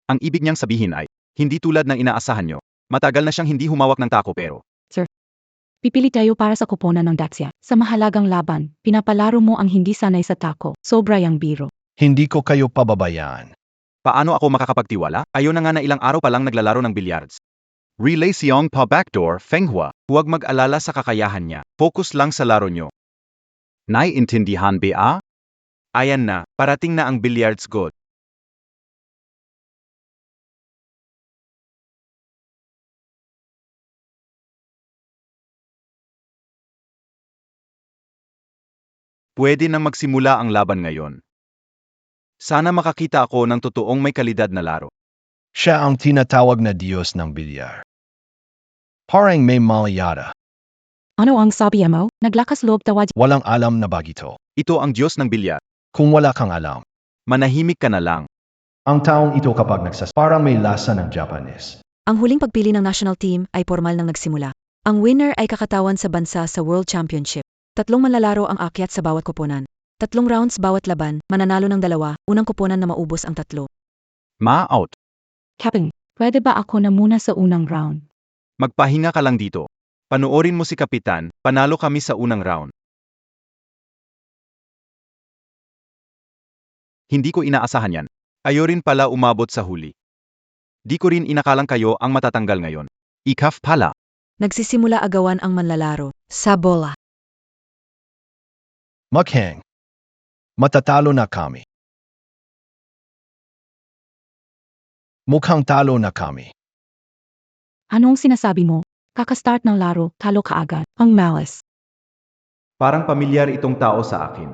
Ang ibig niyang sabihin ay, hindi tulad ng inaasahan nyo. Matagal na siyang hindi humawak ng tako pero. Pipili tayo para sa kuponan ng Dacia. Sa mahalagang laban, pinapalaro mo ang hindi sanay sa tako. Sobra yang biro. Hindi ko kayo pababayaan. Paano ako makakapagtiwala? Ayaw na nga na ilang araw pa lang naglalaro ng billiards. Relay Siong pa backdoor, Fenghua. Huwag mag-alala sa kakayahan niya. Focus lang sa laro nyo. Naiintindihan ba? Ayan na, parating na ang billiards god. Pwede nang magsimula ang laban ngayon. Sana makakita ako ng totoong may kalidad na laro. Siya ang tinatawag na Diyos ng bilyar. Parang may malayada. Ano ang sabi mo? Naglakas loob tawad. Walang alam na bagito. Ito ang Diyos ng bilyar. Kung wala kang alam. Manahimik ka na lang. Ang taong ito kapag parang may lasa ng Japanese. Ang huling pagpili ng national team ay formal nang nagsimula. Ang winner ay kakatawan sa bansa sa World Championship. 3 manlalaro ang akyat sa bawat kuponan. 3 rounds bawat laban, mananalo ng 2, unang kuponan na maubos ang 3. Ma-out. Captain, pwede ba ako na muna sa unang round? Magpahinga ka lang dito. Panoorin mo si Kapitan, panalo kami sa unang round. Hindi ko inaasahan yan. Ayo rin pala umabot sa huli. Di ko rin inakalang kayo ang matatanggal ngayon. Ikaf pala. Nagsisimula agawan ang manlalaro. Sa bola. Maghang. Matatalo na kami. Mukhang talo na kami. Anong sinasabi mo? Kakastart ng laro, talo ka agad. Ang malas. Parang pamilyar itong tao sa akin.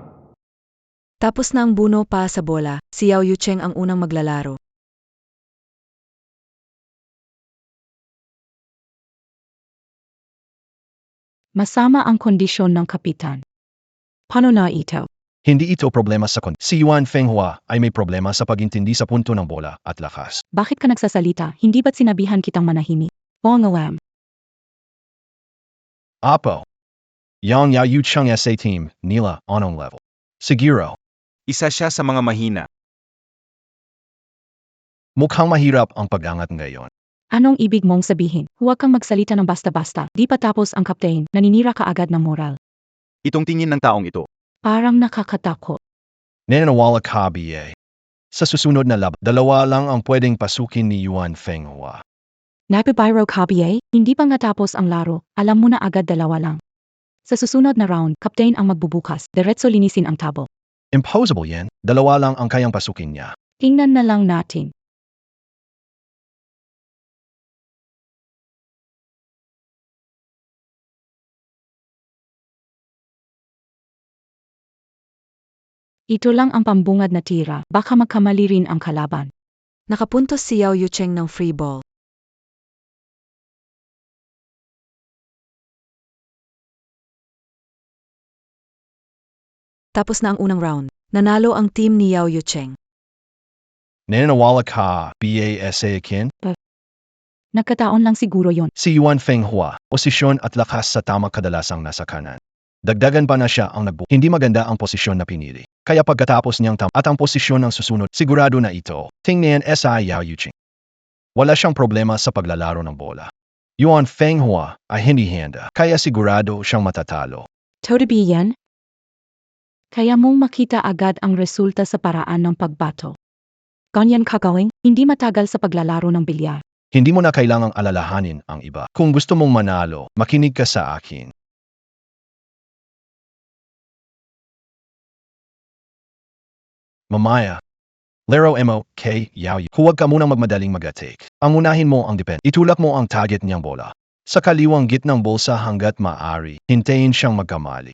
Tapos na ang buno pa sa bola, si Yao Yucheng ang unang maglalaro. Masama ang kondisyon ng kapitan. Paano na ito? Hindi ito problema sa Si Yuan Fenghua ay may problema sa pagintindi sa punto ng bola at lakas. Bakit ka nagsasalita? Hindi ba't sinabihan kitang manahimik? Oo nga alam. Apo. Yang Yao Yucheng SA team, nila, anong level? Siguro. Isa siya sa mga mahina. Mukhang mahirap ang pag-angat ngayon. Anong ibig mong sabihin? Huwag kang magsalita ng basta-basta. Di pa tapos ang kaptain, naninira ka agad ng moral. Itong tingin ng taong ito. Parang nakakatakot. Nananawala ka BA. Sa susunod na laban, 2 lang ang pwedeng pasukin ni Yuan Fenghua. Napibiro ka ba? Hindi pa nga tapos ang laro, alam mo na agad 2 lang. Sa susunod na round, kaptain ang magbubukas, diretso linisin ang tabo. Impossible yan, 2 lang ang kayang pasukin niya. Tingnan na lang natin. Ito lang ang pambungad na tira, baka magkamali rin ang kalaban. Nakapuntos si Yao Yucheng ng free ball. Tapos na ang unang round. Nanalo ang team ni Yao Yucheng. Nananawala ka BASA akin? Nagkataon lang siguro yon. Si Yuan Fenghua, posisyon at lakas sa tama kadalasang nasa kanan. Dagdagan pa na siya ang Hindi maganda ang posisyon na pinili. Kaya pagkatapos niyang at ang posisyon ng susunod, sigurado na ito. Tingnan si Yao Yucheng. Wala siyang problema sa paglalaro ng bola. Yuan Fenghua ay hindi handa, kaya sigurado siyang matatalo. Totoo yan? Kaya mong makita agad ang resulta sa paraan ng pagbato. Ganyan kagawin, hindi matagal sa paglalaro ng bilyar. Hindi mo na kailangang alalahanin ang iba. Kung gusto mong manalo, makinig ka sa akin. Mamaya. Laro mo, kay Yao. Huwag ka munang magmadaling mag-attack. Ang unahin mo ang defense. Itulak mo ang target niyang bola. Sa kaliwang gitnang bulsa hanggat maaari, hintayin siyang magkamali.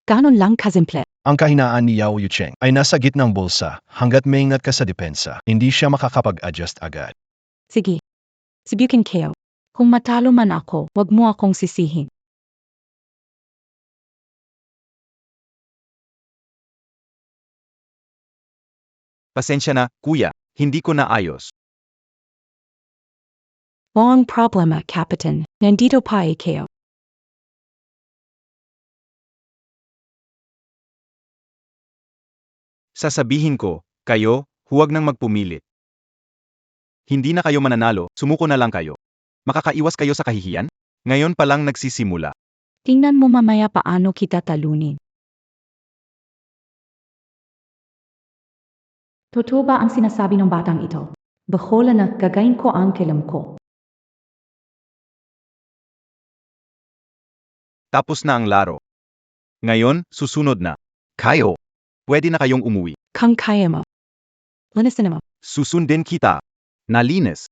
Ganon lang kasimple. Ang kahinaan ni Yao Yucheng ay nasa gitnang bulsa hanggat maingat ka sa depensa, hindi siya makakapag-adjust agad. Sige. Subukin kayo. Kung matalo man ako, wag mo akong sisihin. Pasensya na, kuya, hindi ko naayos. Walang problema, Kapitan. Nandito pa kayo. Sasabihin ko, kayo, huwag nang magpumilit. Hindi na kayo mananalo, sumuko na lang kayo. Makakaiwas kayo sa kahihiyan? Ngayon pa lang nagsisimula. Tingnan mo mamaya paano kita talunin. Totoo ba ang sinasabi ng batang ito? Bahola na gagayin ko ang kilam ko. Tapos na ang laro. Ngayon, susunod na. Kayo, pwede na kayong umuwi. Kung kaya mo. Linisin mo. Susundin kita. Nalinis.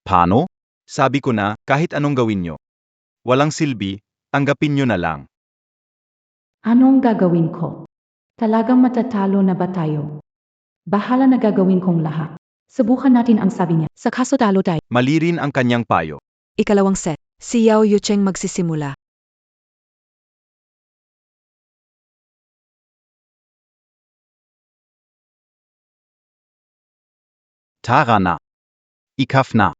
Paano? Sabi ko na, kahit anong gawin nyo. Walang silbi, tanggapin nyo na lang. Anong gagawin ko? Talagang matatalo na ba tayo? Bahala na gagawin kong lahat. Subukan natin ang sabi niya. Sa kaso talo tayo. Mali rin ang kanyang payo. Ikalawang set. Si Yao Yucheng magsisimula. Tara na. Ikaf na.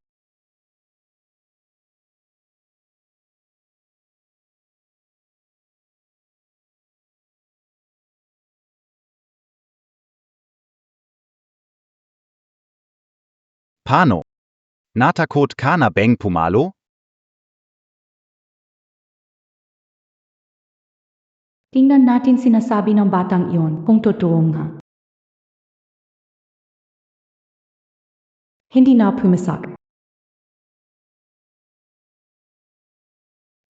Paano? Natakot ka na bang pumalo? Tingnan natin sinasabi ng batang iyon kung totoo nga. Hindi na pumasak.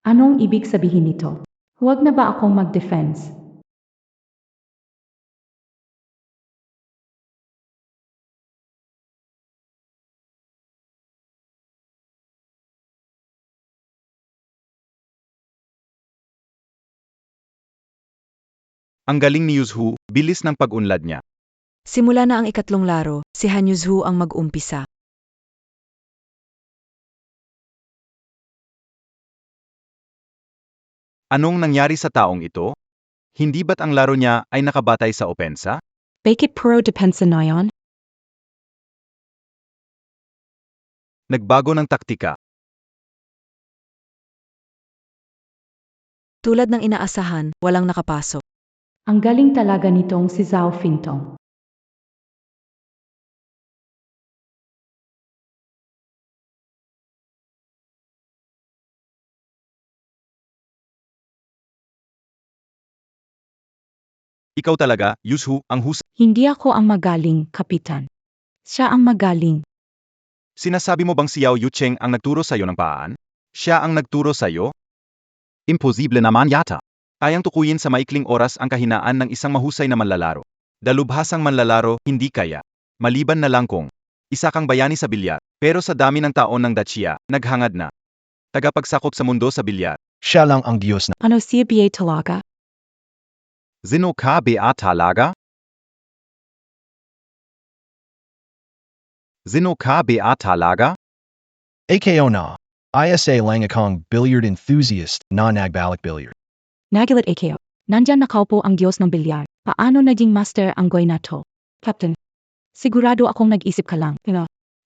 Anong ibig sabihin nito? Huwag na ba akong mag-defense? Ang galing ni Yuzhu, bilis ng pag-unlad niya. Simula na ang ikatlong laro, si Han Yuzhu ang mag-umpisa. Anong nangyari sa taong ito? Hindi ba't ang laro niya ay nakabatay sa opensa? Bakit puro depensa na yon? Nagbago ng taktika. Tulad ng inaasahan, walang nakapasok. Ang galing talaga nitong si Zhao Fintong. Ikaw talaga, Yuzhu, ang husay. Hindi ako ang magaling, Kapitan. Siya ang magaling. Sinasabi mo bang si Yao Yucheng ang nagturo sa'yo ng paan? Siya ang nagturo sa'yo? Imposible naman yata. Kayang tukuyin sa maikling oras ang kahinaan ng isang mahusay na manlalaro. Dalubhasang manlalaro, hindi kaya. Maliban na lang kung isa kang bayani sa bilyar, pero sa dami ng taon ng Dacia, naghangad na. Tagapagsakop sa mundo sa bilyar. Siya lang ang Diyos na Ano si BA talaga? Zino ka ba talaga? Zino ka ba talaga? AKO na. ISA lang akong billiard enthusiast na nagbalik billiard. Nagilat kayo. Nandyan nakaupo ang Diyos ng bilyar. Paano naging master ang goy na to? Captain, sigurado akong nag-isip ka lang.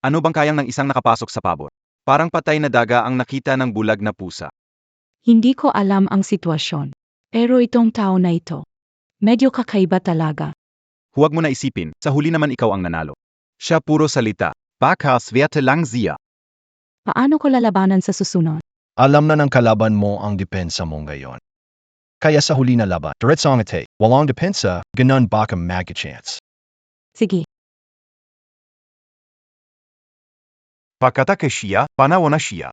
Ano bang kayang ng isang nakapasok sa pabor? Parang patay na daga ang nakita ng bulag na pusa. Hindi ko alam ang sitwasyon. Pero itong tao na ito, medyo kakaiba talaga. Huwag mo na isipin, sa huli naman ikaw ang nanalo. Siya puro salita. Baka swerte lang siya. Paano ko lalabanan sa susunod? Alam na ng kalaban mo ang depensa mo ngayon. Kaya sa huli na laban, diretsong ate, walang depensa, ganun baka mag-chance. Sige, Pagkatake siya, panahon na siya.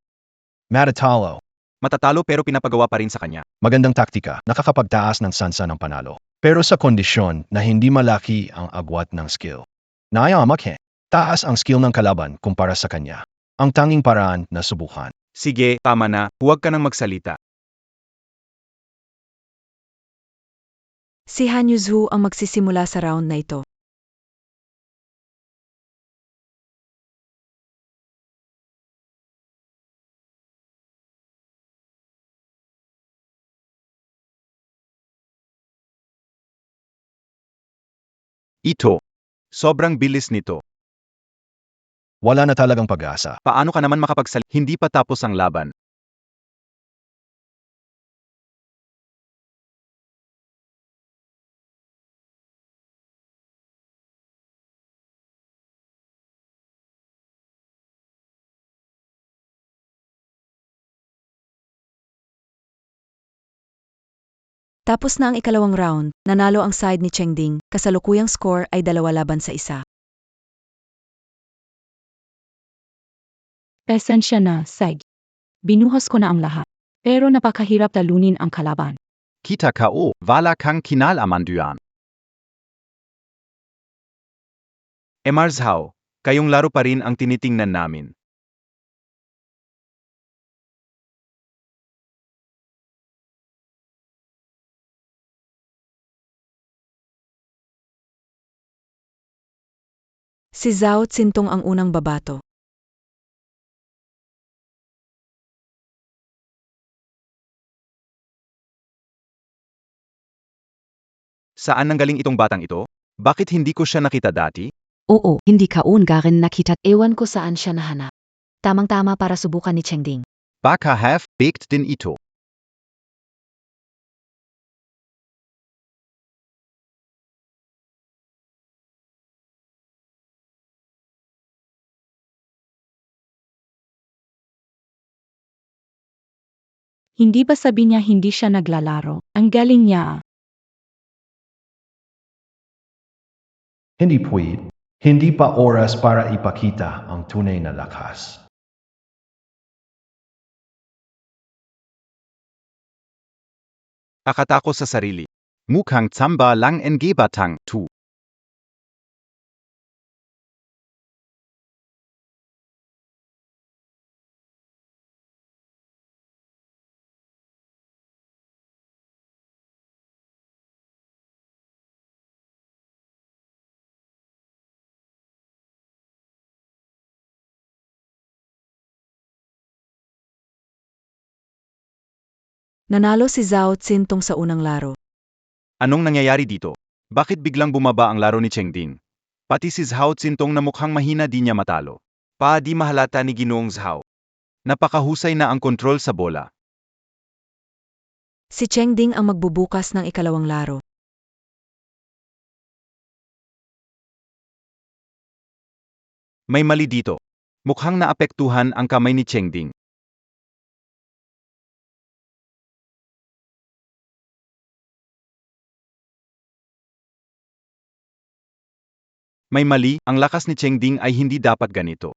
Matatalo, Matatalo pero pinapagawa pa rin sa kanya. magandang taktika, nakakapagtaas ng sansa ng panalo. Pero sa kondisyon na hindi malaki ang agwat ng skill. Naayamak taas ang skill ng kalaban kumpara sa kanya. Ang tanging paraan na subukan. Sige, tama na, huwag ka nang magsalita. Si Han Yuzhu ang magsisimula sa round na ito. Ito. Sobrang bilis nito. Wala na talagang pag-asa. Paano ka naman makapagsalita? Hindi pa tapos ang laban. Tapos na ang ikalawang round, nanalo ang side ni Chengding, kasalukuyang score ay 2-1. pasensya na, Sag. Binuhos ko na ang lahat. Pero napakahirap talunin ang kalaban. Kita K.O. Wala kang kinalamanduan. Emarzhao, kayong laro pa rin ang tinitingnan namin. Si Zhao Tsintong ang unang babato. Saan nanggaling itong batang ito? Bakit hindi ko siya nakita dati? Oo, hindi kaun garin nakita. Ewan ko saan siya nahanap. Tamang-tama para subukan ni Chengding. Baka half-baked din ito. Hindi ba sabi niya hindi siya naglalaro? Ang galing niya. Hindi pwede. Hindi pa oras para ipakita ang tunay na lakas. Akatako sa sarili. Mukhang tsamba lang ang batang tu. Nanalo si Zhao Tsintong sa unang laro. Anong nangyayari dito? Bakit biglang bumaba ang laro ni Chengding? Pati si Zhao Tsintong na mukhang mahina di niya matalo. Di mahalata ni Ginoong Zhao. Napakahusay na ang kontrol sa bola. Si Chengding ang magbubukas ng ikalawang laro. May mali dito. Mukhang naapektuhan ang kamay ni Chengding. May mali, ang lakas ni Chengding ay hindi dapat ganito.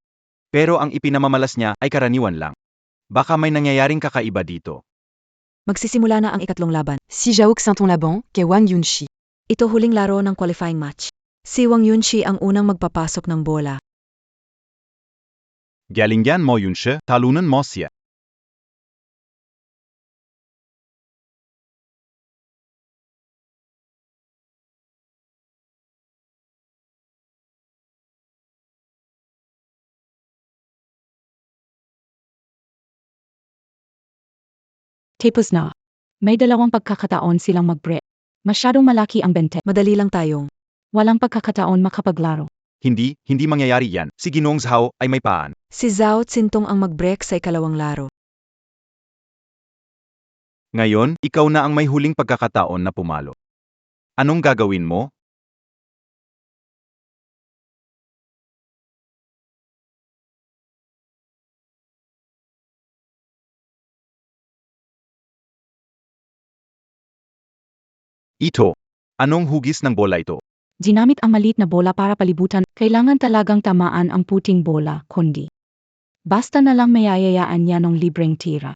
Pero ang ipinamamalas niya ay karaniwan lang. Baka may nangyayaring kakaiba dito. Magsisimula na ang ikatlong laban. Si Zhao Xintong-Laban, kay Wang Yunxi. Ito huling laro ng qualifying match. Si Wang Yunxi ang unang magpapasok ng bola. Galing yan mo Yunshe, talunan mo siya. Tapos na. May dalawang pagkakataon silang mag-break. Masyadong malaki ang bente. Madali lang tayong. Walang pagkakataon makapaglaro. Hindi mangyayari yan. Si Ginoong Zhao ay may paan. Si Zhao Tsintong ang mag-break sa ikalawang laro. Ngayon, ikaw na ang may huling pagkakataon na pumalo. Anong gagawin mo? Ito. Anong hugis ng bola ito? Ginamit ang maliit na bola para palibutan. Kailangan talagang tamaan ang puting bola, kundi. Basta na lang mayayayaan niya ng libreng tira.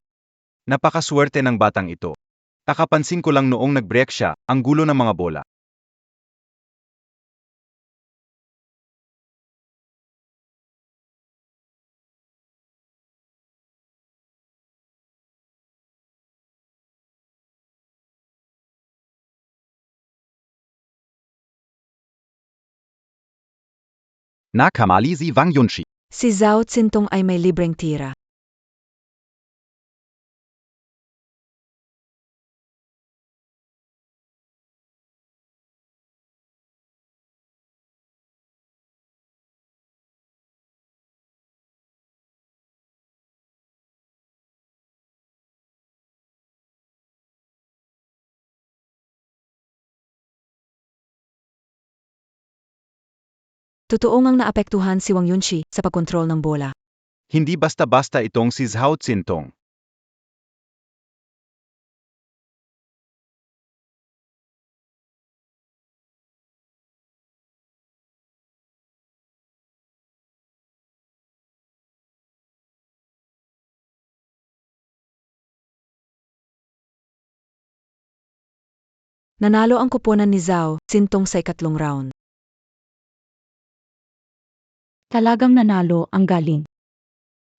Napakaswerte ng batang ito. Nakapansin ko lang noong nag-break siya, ang gulo ng mga bola. Nakamali si Wang Yunshi. Si Zhao Tsintong ay may libreng tira. Totoo ngang naapektuhan si Wang Yunshi sa pagkontrol ng bola. Hindi basta-basta itong si Zhao Tsintong. Nanalo ang koponan ni Zhao Tsintong sa ikatlong round. Talagang nanalo ang galing.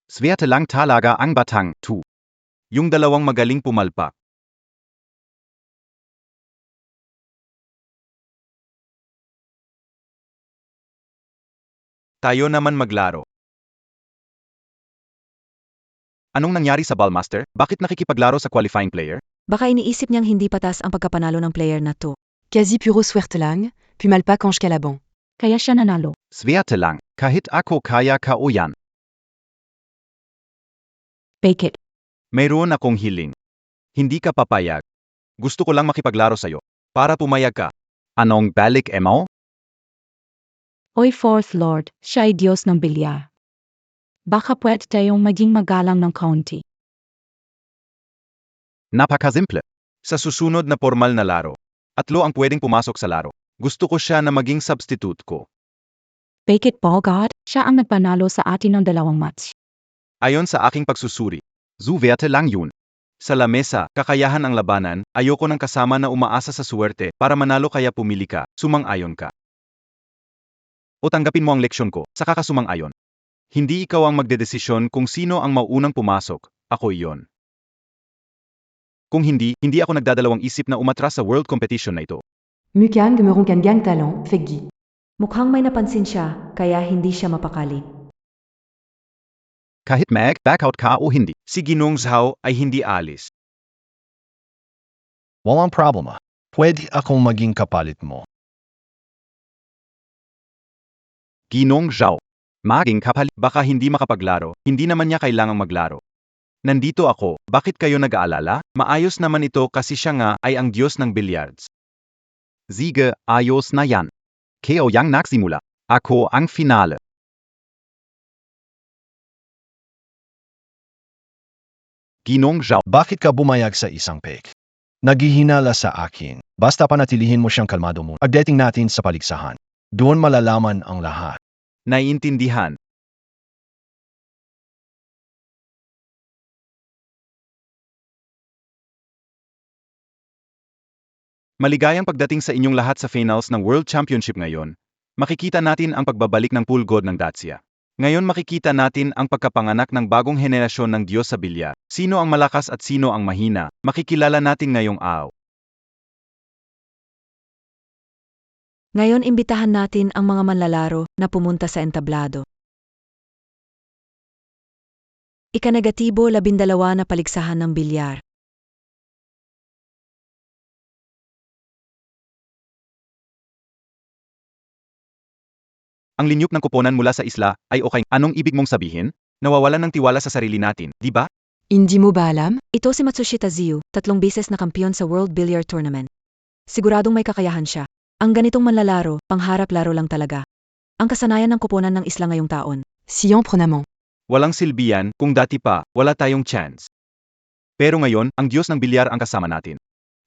Swerte lang talaga ang batang, tu. Yung dalawang magaling pumalpak. Tayo naman maglaro. Anong nangyari sa Ballmaster? Bakit nakikipaglaro sa qualifying player? Baka iniisip niyang hindi patas ang pagkapanalo ng player na to. Quasi puro suerte lang, puis Malpak Ange Calabon. Kaya siya nanalo. Swerte lang, kahit ako kaya ka o yan. Bake it. Mayroon akong hiling. Hindi ka papayag. Gusto ko lang makipaglaro sa'yo. Para pumayag ka. Anong balik emo? Oy Fourth Lord, siya ay Diyos ng bilyar. Baka pwede tayong maging magalang ng kaunti. Napakasimple. Sa susunod na formal na laro, atlo ang pwedeng pumasok sa laro. Gusto ko siya na maging substitute ko. Bake it, Bogart. Siya ang nagpanalo sa atin ng 2 match. Ayon sa aking pagsusuri, Zuwerte lang yun. Sa lamesa, kakayahan ang labanan, ayoko ng kasama na umaasa sa suwerte para manalo kaya pumili ka, sumang-ayon ka. O tanggapin mo ang leksyon ko, saka ka sumang-ayon. Hindi ikaw ang magdedesisyon kung sino ang mauunang pumasok, ako iyon. Kung hindi ako nagdadalawang isip na umatras sa world competition na ito. Mukang Gemeronkan Gang Talent, Feggi. Mukhang may napansin siya, kaya hindi siya mapakali. Kahit back out ka o hindi, si Ginong Zhao ay hindi alis. Walang problema. Pwede akong maging kapalit mo. Ginong Zhao. Maging kapalit, baka hindi makapaglaro, hindi naman niya kailangang maglaro. Nandito ako, bakit kayo nag-aalala? Maayos naman ito kasi siya nga ay ang Diyos ng billiards. Sige, ayos na yan. Keo yang nagsimula. Ako ang finale. Ginong Zhao. Bakit ka bumayag sa isang pick? Naghihinala sa akin. Basta panatilihin mo siyang kalmado mo. Pagdating natin sa paligsahan, doon malalaman ang lahat. Naiintindihan. Maligayang pagdating sa inyong lahat sa finals ng World Championship ngayon. Makikita natin ang pagbabalik ng pool god ng Dacia. Ngayon makikita natin ang pagkapanganak ng bagong henerasyon ng Diyos sa bilyar. Sino ang malakas at sino ang mahina, makikilala natin ngayong araw. Ngayon imbitahan natin ang mga manlalaro na pumunta sa entablado. Ika-negatibo 12 na paligsahan ng bilyar. Ang linyop ng kuponan mula sa isla ay okay. Anong ibig mong sabihin? Nawawalan ng tiwala sa sarili natin, di ba? Hindi mo ba alam? Ito si Matsushita Ziyu, 3 beses na kampiyon sa World Billiard Tournament. Siguradong may kakayahan siya. Ang ganitong manlalaro, pangharap laro lang talaga. Ang kasanayan ng kuponan ng isla ngayong taon. Siyan pronamon. Walang silbiyan, kung dati pa, wala tayong chance. Pero ngayon, ang Diyos ng bilyar ang kasama natin.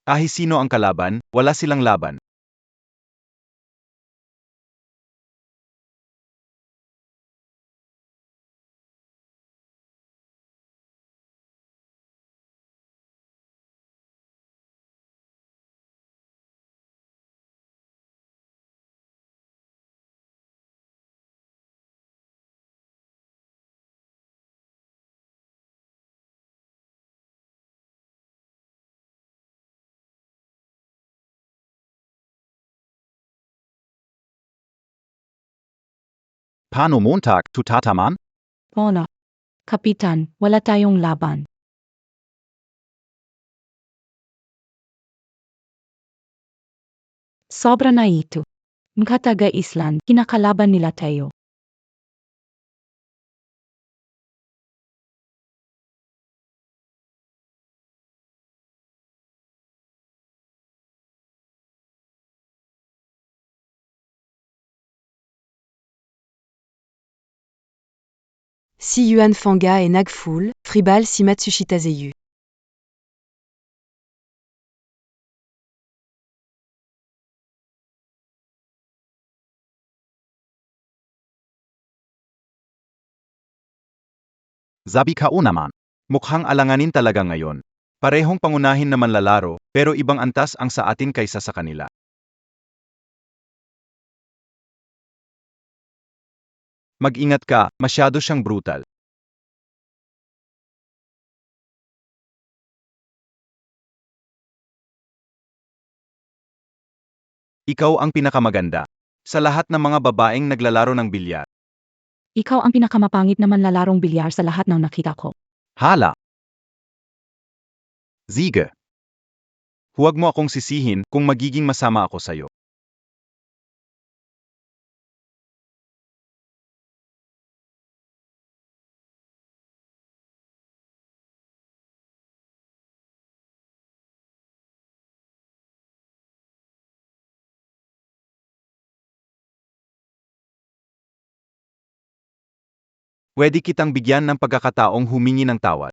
Kahit sino ang kalaban, wala silang laban. Paano Montag, tutataman? Pona. Kapitan, wala tayong laban. Sobra na ito. Mga taga-Island, kinakalaban nila tayo. Si Yuan Fanga et Nagful, Fribal si Matsushita Zeyu. Zabi ka naman. Mukhang alanganin talaga ngayon. Parehong pangunahin na manlalaro, pero ibang antas ang sa atin kaysa sa kanila. Mag-ingat ka, masyado siyang brutal. Ikaw ang pinakamaganda. Sa lahat ng mga babaeng naglalaro ng bilyar. Ikaw ang pinakamapangit na manlalarong bilyar sa lahat ng nakita ko. Hala! Sige. Huwag mo akong sisihin kung magiging masama ako sa'yo. Pwede kitang bigyan ng pagkakataong humingi ng tawad.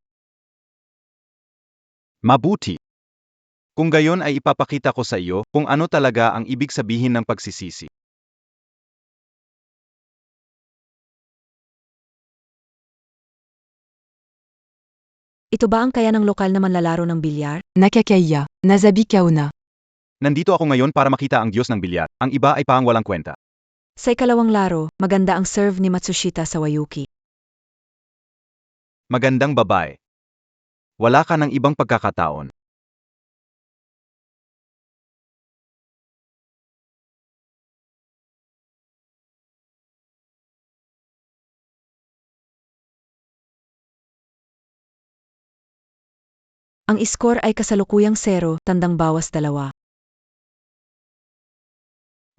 Mabuti. Kung gayon ay ipapakita ko sa iyo kung ano talaga ang ibig sabihin ng pagsisisi. Ito ba ang kaya ng lokal na manlalaro ng bilyar? Nakakaya, Nazabi Kaona. Nandito ako ngayon para makita ang Diyos ng bilyar. Ang iba ay pang walang kwenta. Sa ikalawang laro, maganda ang serve ni Matsushita Sawayuki. Magandang babae. Wala ka ng ibang pagkakataon. Ang score ay kasalukuyang 0, tandang bawas 2.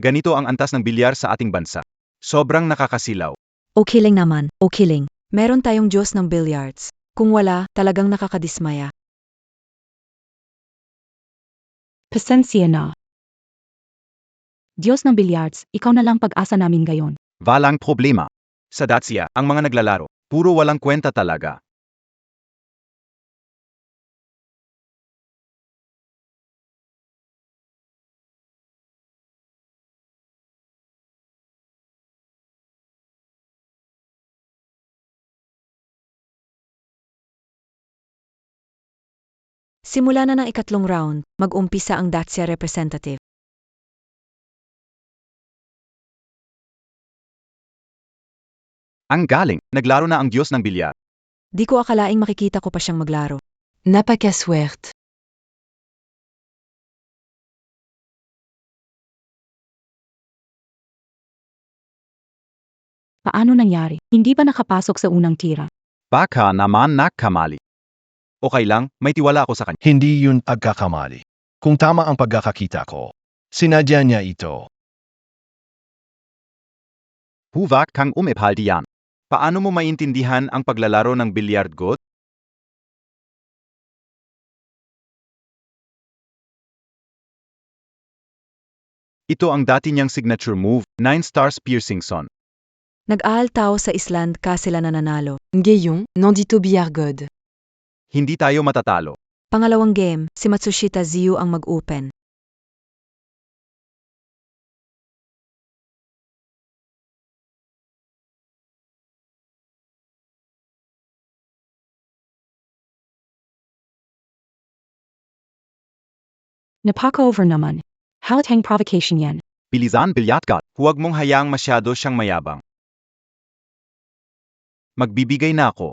Ganito ang antas ng bilyar sa ating bansa. Sobrang nakakasilaw. Okay lang naman, okay lang. Meron tayong Diyos ng billiards. Kung wala, talagang nakakadismaya. Pasensya na. Diyos ng billiards, ikaw na lang pag-asa namin gayon. Walang problema. Sa Dacia, ang mga naglalaro, puro walang kwenta talaga. Simula na ng ikatlong round, mag-umpisa ang Dacia representative. Ang galing, naglaro na ang Diyos ng bilyar. Di ko akalaing makikita ko pa siyang maglaro. Napakaswerte. Paano nangyari? Hindi ba nakapasok sa unang tira? Baka naman nagkamali. Okay lang, may tiwala ako sa kanya. Hindi yun pagkakamali. Kung tama ang pagkakakita ko, sinadya niya ito. Huwag kang umepal diyan. Paano mo maintindihan ang paglalaro ng bilyard got? Ito ang dati niyang signature move, 9 stars piercing son. Nag-ahal tao sa Island ka sila nananalo. Ngayon, nandito Biargod. Hindi tayo matatalo. Pangalawang game, si Matsushita Ziyu ang mag-open. Napaka-over naman. Halatang provocation yan. Bilisan Bilyatka. Huwag mong hayaang masyado siyang mayabang. Magbibigay na ako.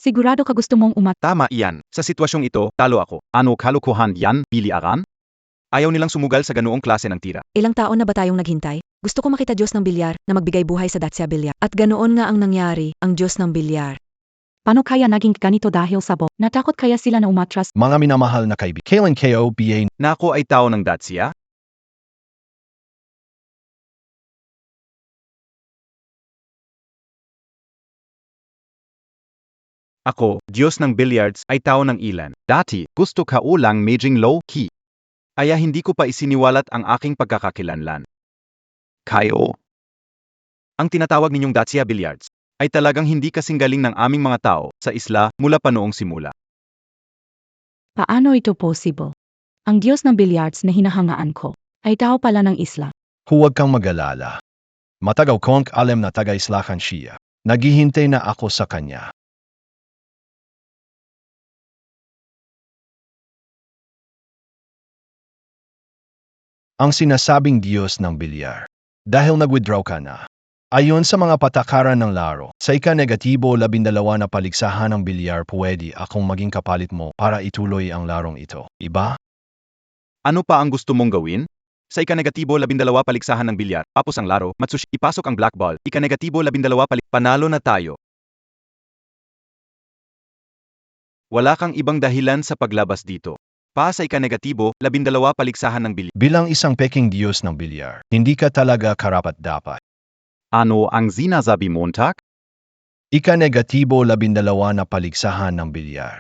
Sigurado ka gusto mong Tama iyan. Sa sitwasyong ito, talo ako. Ano kalukuhan yan, biliaran? Ayaw nilang sumugal sa ganoong klase ng tira. Ilang taon na ba tayong naghintay? Gusto ko makita Diyos ng bilyar na magbigay buhay sa Dacia Bilyar. At ganoon nga ang nangyari, ang Diyos ng bilyar. Paano kaya naging ganito dahil sa bo? Natakot kaya sila na umatras? Mga minamahal na kaibigan, kailan kayo BA Na ako ay tao ng Dacia? Ako, Diyos ng billiards, ay tao ng ilan. Dati, gusto ka ulang medjing low-key. Kaya hindi ko pa isiniwalat ang aking pagkakakilanlan. Kayo, Ang tinatawag ninyong Dacia Billiards ay talagang hindi kasing galing ng aming mga tao sa isla mula pa noong simula. Paano ito possible? Ang Diyos ng billiards na hinahangaan ko ay tao pala ng isla. Huwag kang mag-alala. Matagaw kong alam na taga-islakan siya. Naghihintay na ako sa kanya. Ang sinasabing Diyos ng bilyar. Dahil nag-withdraw ka na. Ayon sa mga patakaran ng laro, sa ika-negatibo 12 na paligsahan ng bilyar pwede akong maging kapalit mo para ituloy ang larong ito. Iba? Ano pa ang gusto mong gawin? Sa ika-negatibo 12 paligsahan ng bilyar, tapos ang laro, Matsushi, ipasok ang black ball, ika-negatibo 12 panalo na tayo. Wala kang ibang dahilan sa paglabas dito. Pa sa ika-negatibo 12 paligsahan ng bilyar. Bilang isang peking Diyos ng bilyar, hindi ka talaga karapat-dapat. ano ang sinasabi Montag? Ika-negatibo 12 na paligsahan ng bilyar.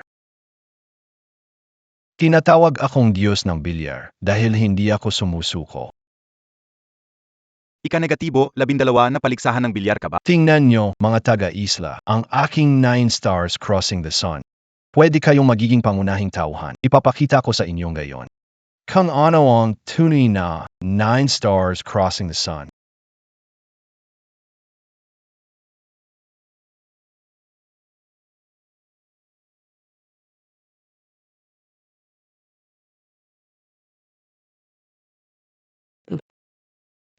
Tinatawag akong Diyos ng bilyar dahil hindi ako sumusuko. Ika-negatibo 12 na paligsahan ng bilyar ka ba? Tingnan nyo, mga taga-isla, ang aking 9 stars crossing the sun. Pwede kayong magiging pangunahing tauhan. Ipapakita ko sa inyong gayon. Kung ano ang tunay na 9 stars crossing the sun.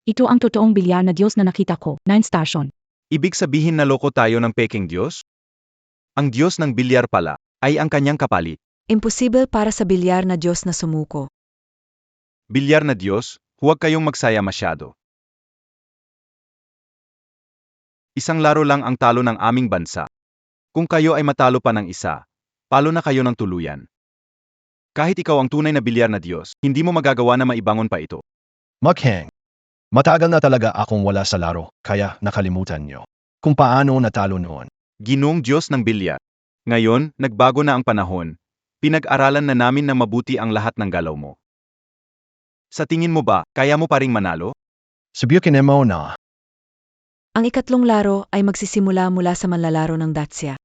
Ito ang totoong bilyar na Diyos na nakita ko. 9 station. Ibig sabihin na loko tayo ng peking Diyos? Ang Diyos ng bilyar pala ay ang kanyang kapalit. Imposible para sa bilyar na Diyos na sumuko. Bilyar na Diyos, huwag kayong magsaya masyado. Isang laro lang ang talo ng aming bansa. Kung kayo ay matalo pa ng isa, palo na kayo ng tuluyan. Kahit ikaw ang tunay na bilyar na Diyos, hindi mo magagawa na maibangon pa ito. Magheng. Matagal na talaga akong wala sa laro, kaya nakalimutan nyo. Kung paano natalo noon. Ginoong Diyos ng bilyar. Ngayon, nagbago na ang panahon. Pinag-aralan na namin na mabuti ang lahat ng galaw mo. Sa tingin mo ba, kaya mo pa ring manalo? Subukin mo na. Ang ikatlong laro ay magsisimula mula sa manlalaro ng Dacia.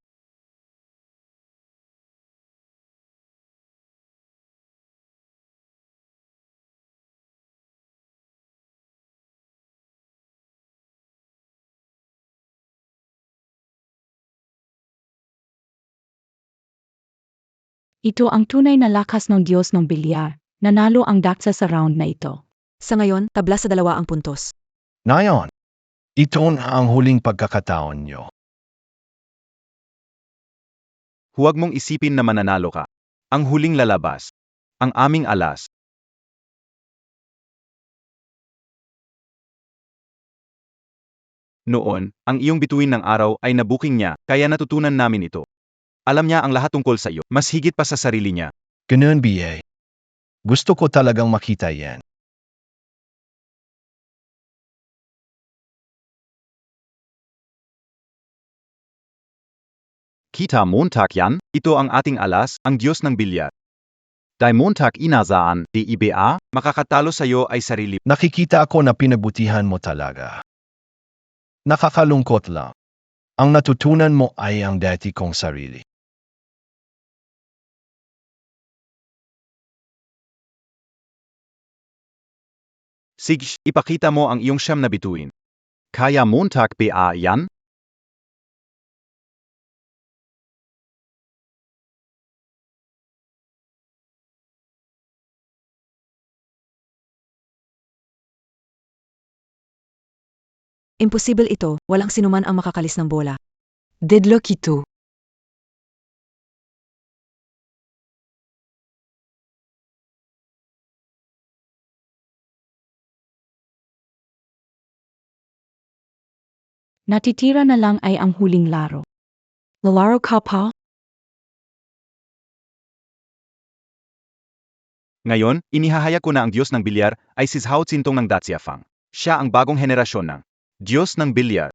Ito ang tunay na lakas ng Diyos ng bilyar. Nanalo ang Dacia sa round na ito. Sa ngayon, tabla sa 2 ang puntos. Ngayon, ito na ang huling pagkakataon nyo. Huwag mong isipin na mananalo ka. Ang huling lalabas. Ang aming alas. Noon, ang iyong bituin ng araw ay nabuking niya, kaya natutunan namin ito. Alam niya ang lahat tungkol sa iyo, mas higit pa sa sarili niya. Ganun BA. Gusto ko talagang makita yan. Kita Montag yan? Ito ang ating alas, ang Diyos ng bilyar. Dai Montag inasaan, DIBA? Makakatalo sa iyo ay sarili. Nakikita ako na pinagbutihan mo talaga. Nakakalungkot lang. Ang natutunan mo ay ang dati kong sarili. Sige, ipakita mo ang iyong siyam na bituin. Kaya Montag ba yan? Imposible ito, walang sinuman ang makakalis ng bola. Deadlock ito. Natitira na lang ay ang huling laro. Lalaro ka pa? Ngayon, inihahayag ko na ang Diyos ng bilyar ay si Zhao Zintong ng Datsiafang. Siya ang bagong henerasyon ng Diyos ng bilyar.